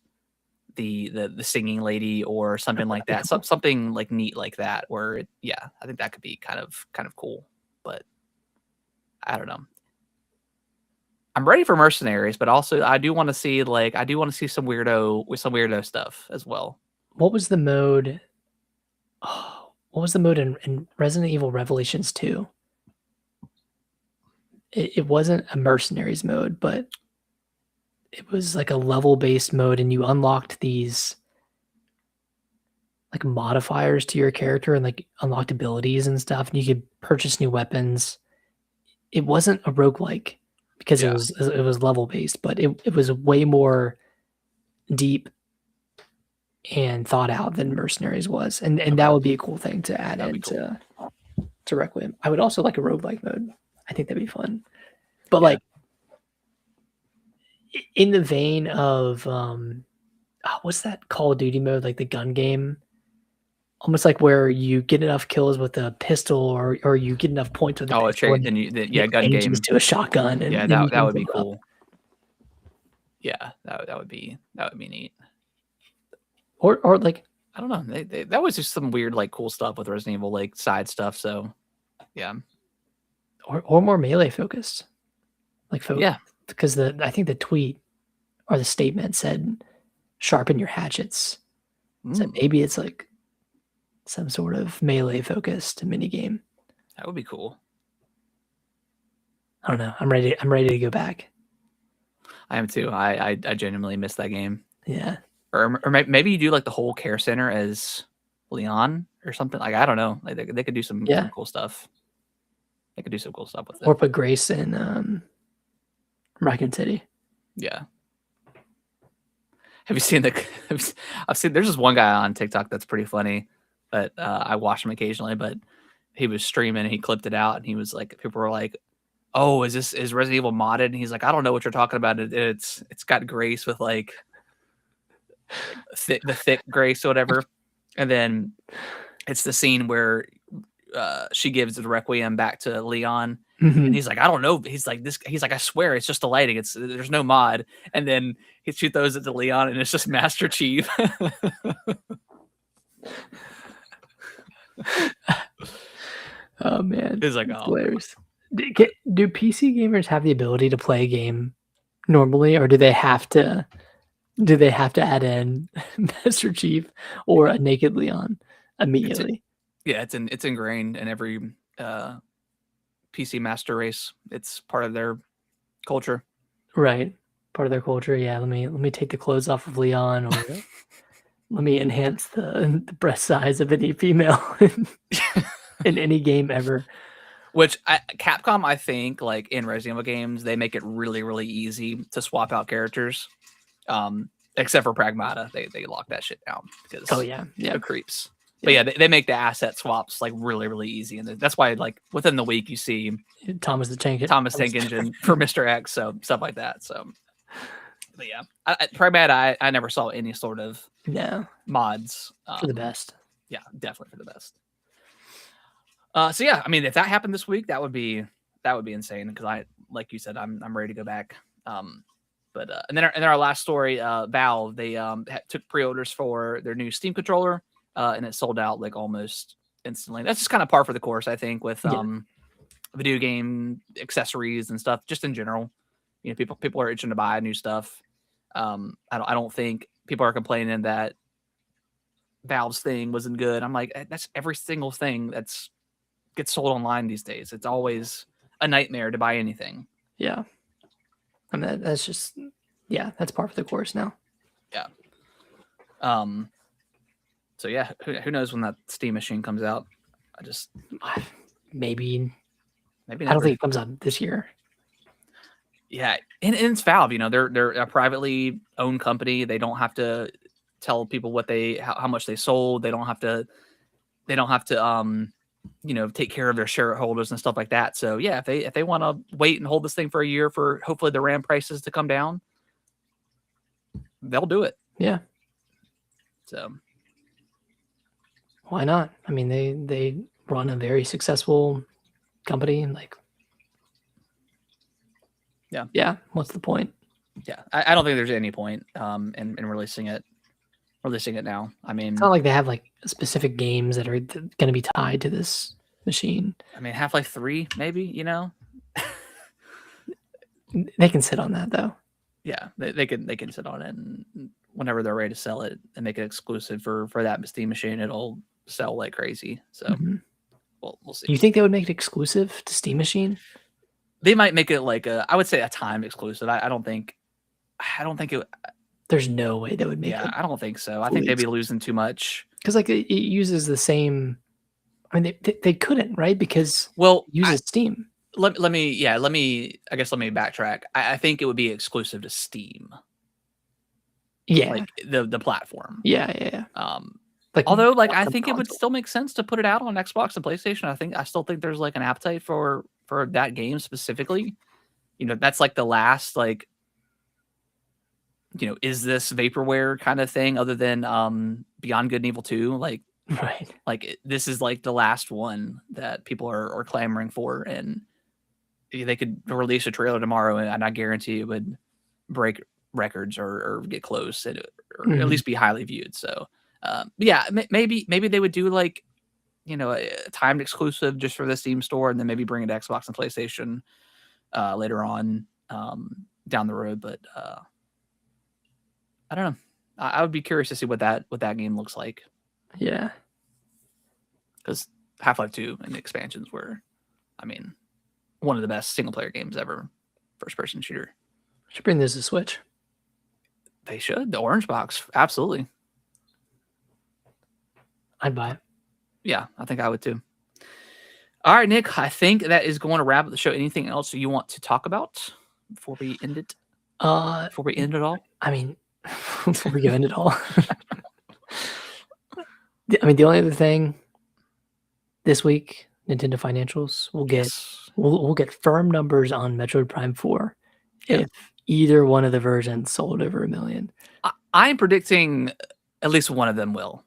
the singing lady or something like that. Something like neat like that. Where I think that could be kind of cool. But I don't know. I'm ready for mercenaries, but also I do want to see some weirdo stuff as well. What was the mode? Oh, what was the mode in Resident Evil Revelations 2? It wasn't a mercenaries mode, but it was like a level-based mode, and you unlocked these like modifiers to your character and like unlocked abilities and stuff, and you could purchase new weapons. It wasn't a roguelike because it was level-based, but it was way more deep and thought out than mercenaries was, and that would be a cool thing to add into to Requiem. I would also like a roguelike mode. I think that'd be fun. But like in the vein of what's that Call of Duty mode, like the gun game? Almost like where you get enough kills with a pistol or you get enough points with a pistol. Gun game to a shotgun. And that would be cool. Yeah, that would be neat. Or like I don't know. That was just some weird like cool stuff with Resident Evil, like side stuff. So yeah. Or more melee focused. Because I think the tweet or the statement said sharpen your hatchets. So maybe it's like some sort of melee focused mini game. That would be cool. I don't know. I'm ready to go back. I am too. I genuinely miss that game. Yeah. Or maybe you do like the whole care center as Leon or something. Like I don't know. Like they could do some cool stuff. They could do some cool stuff with it. Or put Grace in Raccoon City. Yeah. Have you seen I've seen there's this one guy on TikTok that's pretty funny, but I watch him occasionally, but he was streaming and he clipped it out and he was like, people were like, oh, is Resident Evil modded? And he's like, I don't know what you're talking about. It's got Grace with like the thick Grace or whatever. And then it's the scene where she gives the Requiem back to Leon. And he's like, I don't know. He's like, I swear it's just the lighting. There's no mod. And then she throws it to Leon and it's just Master Chief. Oh man. It's like, hilarious. Do PC gamers have the ability to play a game normally, or do they have to add in Master Chief or a naked Leon immediately? It's ingrained in every PC Master Race. It's part of their culture. Right. Part of their culture. Yeah. Let me take the clothes off of Leon, or let me enhance the breast size of any female in any game ever. Which Capcom, I think, like in Resident Evil games, they make it really, really easy to swap out characters. Except for Pragmata, they lock that shit down because Oh yeah, yeah. it creeps. But yeah, they make the asset swaps like really, really easy, and that's why like within the week you see Thomas the Tank Engine for Mr. X, so stuff like that. So, but yeah, Pragmata, I never saw any sort of mods for the best. Yeah, definitely for the best. So yeah, I mean, if that happened this week, that would be insane because I, like you said, I'm ready to go back. But and then our last story, Valve, they took pre-orders for their new Steam controller, and it sold out like almost instantly. That's just kind of par for the course, I think, with video game accessories and stuff, just in general. You know, people are itching to buy new stuff. I don't think people are complaining that Valve's thing wasn't good. I'm like, that's every single thing that's gets sold online these days. It's always a nightmare to buy anything. Yeah. I mean, that's just, that's par for the course now. Yeah. So yeah, who knows when that Steam machine comes out? Maybe never. I don't think it comes out this year. Yeah, and it's Valve. You know, they're a privately owned company. They don't have to tell people how much they sold. They don't have to take care of their shareholders and stuff like that. So yeah, if they want to wait and hold this thing for a year for hopefully the RAM prices to come down, they'll do it. Yeah. So why not? I mean, they run a very successful company, and like, yeah. What's the point? Yeah, I don't think there's any point in releasing it now. I mean, it's not like they have like specific games that are going to be tied to this machine. I mean, Half-Life 3, maybe, you know. They can sit on that though. Yeah, they can sit on it, and whenever they're ready to sell it and make it exclusive for that Steam machine, it'll sell like crazy. So, we'll see. You think they would make it exclusive to Steam machine? They might make it like I would say a time exclusive. I don't think it. There's no way they would make it. Yeah, I don't think so. I think they'd be losing too much. Because like it uses the same. I mean, they couldn't, right? Because it uses Steam. Let me backtrack. I think it would be exclusive to Steam. Yeah, like the platform. Yeah. Although, like, I think it would still make sense to put it out on Xbox and PlayStation. I still think there's like an appetite for that game specifically. You know, that's like the last like. You know, is this vaporware kind of thing other than Beyond Good and Evil 2? Like, right. Like this is like the last one that people are clamoring for, and they could release a trailer tomorrow, and I guarantee it would break records or get close, or at least be highly viewed. So, yeah, maybe they would do like, you know, a timed exclusive just for the Steam store, and then maybe bring it to Xbox and PlayStation later on down the road. But I don't know. I would be curious to see what that game looks like. Yeah. Because Half-Life 2 and the expansions were, I mean, one of the best single-player games ever. First-person shooter. Should bring this to Switch. They should. The orange box. Absolutely. I'd buy it. Yeah, I think I would too. All right, Nick. I think that is going to wrap up the show. Anything else you want to talk about before we end it? Before we end it all? I mean, before we end it all. I mean, the only other thing this week, Nintendo financials, we'll get firm numbers on Metroid Prime 4 if either one of the versions sold over 1 million. I'm predicting at least one of them will.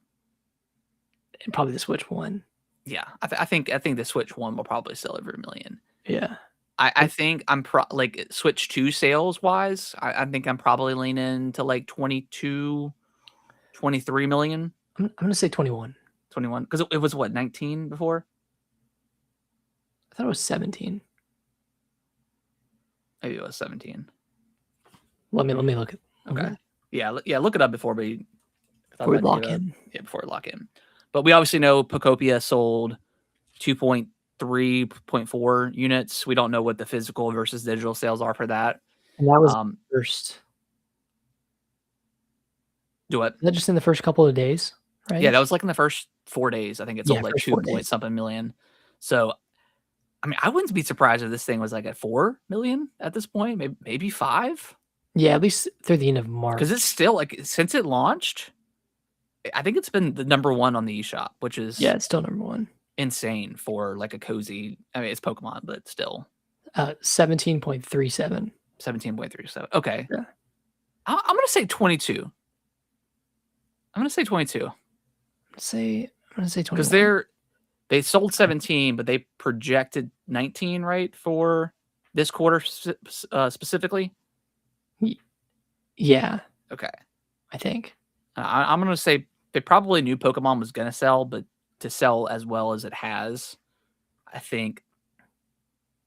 And probably the Switch one. Yeah, I think the Switch one will probably sell over 1 million. Yeah. I think I'm like Switch 2 sales wise, I think I'm probably leaning to like 22, 23 million. I'm going to say 21. 21, because it was what, 19 before? I thought it was 17. Maybe it was 17. Let me look it. Okay. Yeah, look it up before we lock in. Yeah, before we lock in. But we obviously know Pocopia sold 2.2 3.4 units. We don't know what the physical versus digital sales are for that. And that was Um, first. do it. Is that just in the first couple of days, right? Yeah, that was like in the first 4 days. I think it Yeah, sold like first 2 4 days. point something million. So, I mean, I wouldn't be surprised if this thing was like at 4 million at this point, maybe 5. Yeah, at least through the end of Because March. it's still like since it launched, I think it's been the number one on the eShop, which is Yeah, it's still number one. insane for like a cozy. I mean, it's Pokemon, but still 17.37. 17.37. Okay, Yeah. I'm gonna say 22. I'm gonna say 22 I'm gonna say because 21. they sold 17, but they projected 19, right, for this quarter specifically. Yeah, Okay, I think. I'm gonna say they probably knew Pokemon was gonna sell, but to sell as well as it has, I think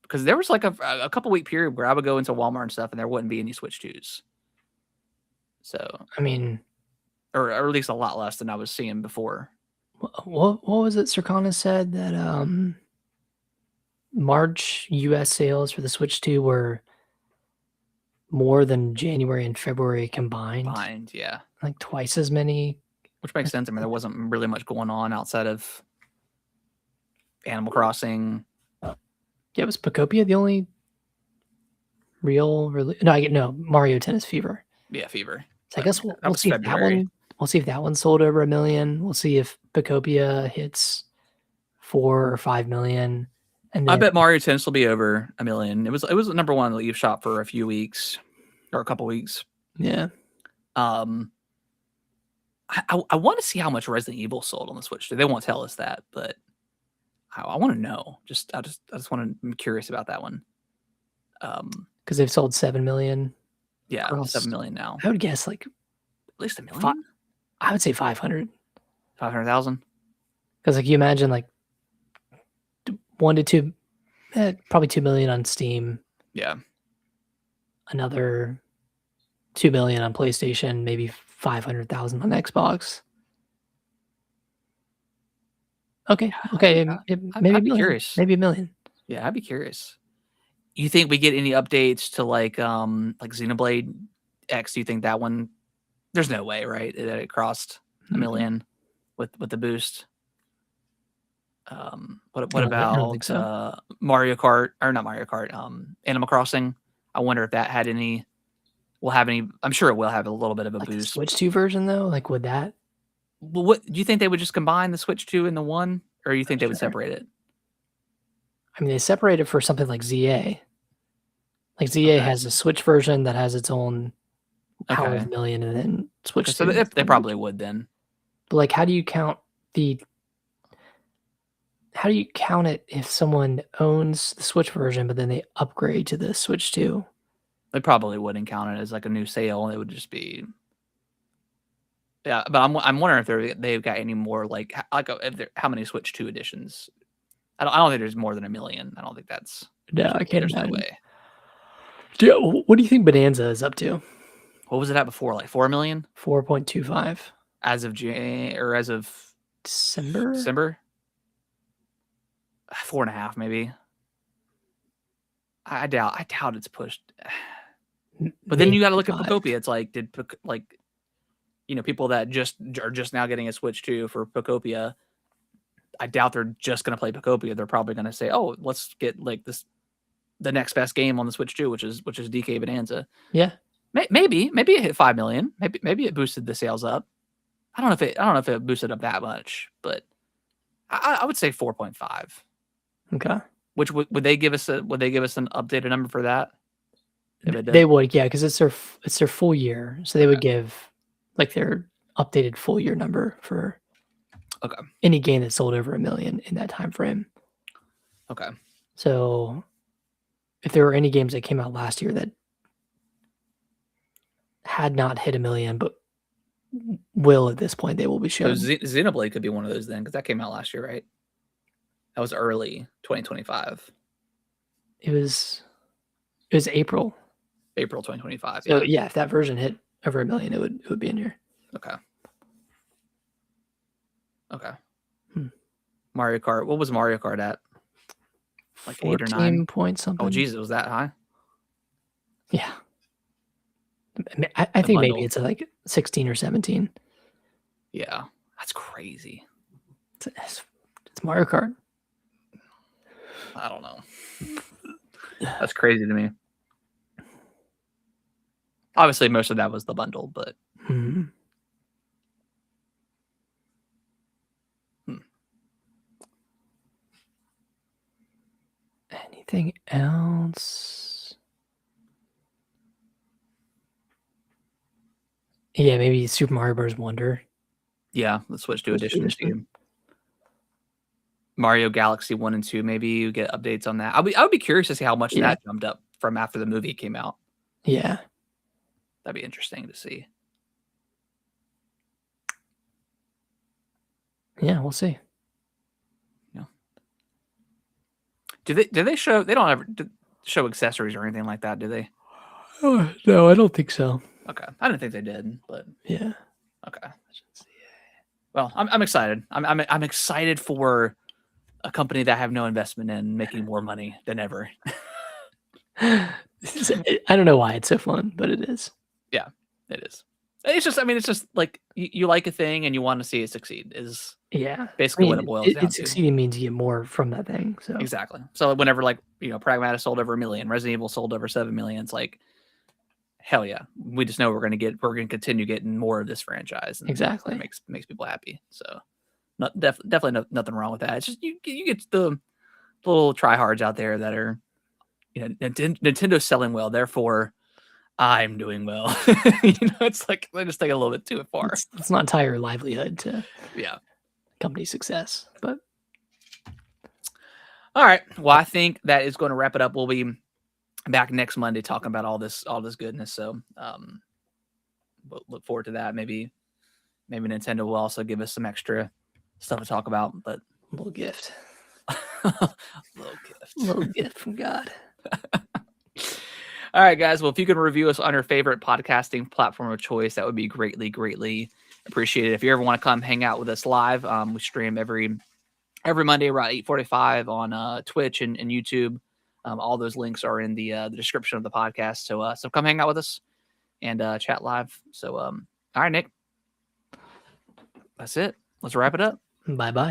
because there was like a couple week period where I would go into Walmart and stuff, and there wouldn't be any Switch 2s. So, I mean, or at least a lot less than I was seeing before. what was it Circana said that March US sales for the Switch 2 were more than January and February combined? Behind, yeah, Like twice as many. which makes sense. I mean, there wasn't really much going on outside of Animal Crossing. Yeah, was Pocopia the only real no, Mario Tennis Fever. Yeah, Fever. So I guess we'll was see if that February. one we'll see if that one sold over 1 million. We'll see if Pocopia hits 4 or 5 million. And I then bet Mario Tennis will be over 1 million. It was number one in the eShop for a few weeks or a couple weeks. yeah. I want to see how much Resident Evil sold on the Switch. They won't tell us that, but I want to know. I just want to. I'm curious about that one. Because they've sold 7 million. Yeah, Across- 7 million now. I would guess like At least 1 million. I would say 500. 500,000. Because like you imagine like 1 to 2, probably 2 million on Steam, Yeah. another 2 million on PlayStation, maybe 500,000 on Xbox. Okay, okay, maybe I'd be curious. maybe 1 million. Yeah, I'd be curious. You think we get any updates to like Xenoblade X? Do you think that one? There's no way, right? That it crossed 1 million with the boost. What I don't about think so. Mario Kart or not Mario Kart? Animal Crossing. I wonder if that had any. Will have any. I'm sure it will have a little bit of a Like the boost. Switch 2 version though, like would that? Well, what do you think they would just combine the Switch 2 and the one, or you think they would Sure. separate it? I mean, they separated for something like ZA. Like ZA Okay. has a Switch version that has its own power Okay. of million, and then Switch Okay, so 2. they probably would then. But like, how do you count it if someone owns the Switch version, but then they upgrade to the Switch 2? They probably wouldn't count it as like a new sale. It would just be. Yeah, but I'm wondering if they've got any more like how many Switch 2 editions. I don't think there's more than 1 million. I don't think that's. No, I can't There's no imagine. way. Yeah, what do you think Bonanza is up to? What was it at before? Like 4 million 4.25 as of Jan or as of December. December. 4.5 maybe. I doubt it's pushed. But then you got to look at Maybe 5. Pocopia. It's like people that are just now getting a Switch 2 for Pocopia. I doubt they're just going to play Pocopia. They're probably going to say, "Oh, let's get like the next best game on the Switch 2, which is DK Bonanza." Yeah, Maybe it hit 5 million. Maybe it boosted the sales up. I don't know if it boosted up that much, but I would say 4.5. okay. Which would they give us an updated number for that? They would, yeah, because it's their full year, so they would give like their updated full year number for any game that sold over 1 million in that time frame. Okay. So if there were any games that came out last year that had not hit 1 million, but will at this point, they will be So shown. Xenoblade could be one of those then, because that came out last year, right? That was early 2025. It was April. April 2025. So yeah, if that version hit over 1 million, it would be in here. Okay. Hmm. Mario Kart. What was Mario Kart at? like 8 or 9. 14 point something. Oh, Jesus, it was that high? Yeah. I The think maybe bundle. it's like 16 or 17. Yeah, that's crazy. It's Mario Kart. I don't know. That's crazy to me. Obviously, most of that was the bundle, but Hmm. Anything else? Yeah, maybe Super Mario Bros. Wonder. yeah, the Switch 2 Switch edition this edition. year. Mario Galaxy 1 and 2, maybe you get updates on that. I would be curious to see how much Yeah. that jumped up from after the movie came out. Yeah. That'd be interesting to see. Yeah, we'll see. Do they show? They don't ever show accessories or anything like that, do they? Oh, no, I don't think so. Okay, I didn't think they did, but Yeah. okay. Well, I'm excited. I'm excited for a company that I have no investment in making more money than ever. I don't know why it's so fun, but it is. Yeah, it is. It's just, I mean, it's just like you like a thing and you want to see it succeed is Yeah. basically what it boils down It to. succeeding means you get more from that thing. So Exactly. So whenever like, Pragmata sold over 1 million, Resident Evil sold over 7 million, it's like, hell yeah. We just know we're going to continue getting more of this franchise. And exactly. It makes people happy. So definitely nothing wrong with that. It's just, you get the little tryhards out there that are, Nintendo's selling well. Therefore, I'm doing well. It's like they just take it a little bit too far. Let's not tie your livelihood to Yeah. company success. But all right. Well, I think that is going to wrap it up. We'll be back next Monday talking about all this goodness. So we'll look forward to that. Maybe Nintendo will also give us some extra stuff to talk about. But a little gift. little gift. Little gift from God. All right, guys. Well, if you could review us on your favorite podcasting platform of choice, that would be greatly, greatly appreciated. If you ever want to come hang out with us live, we stream every Monday around 8:45 on Twitch and YouTube. All those links are in the description of the podcast. So come hang out with us and chat live. So all right, Nick. That's it. Let's wrap it up. Bye-bye.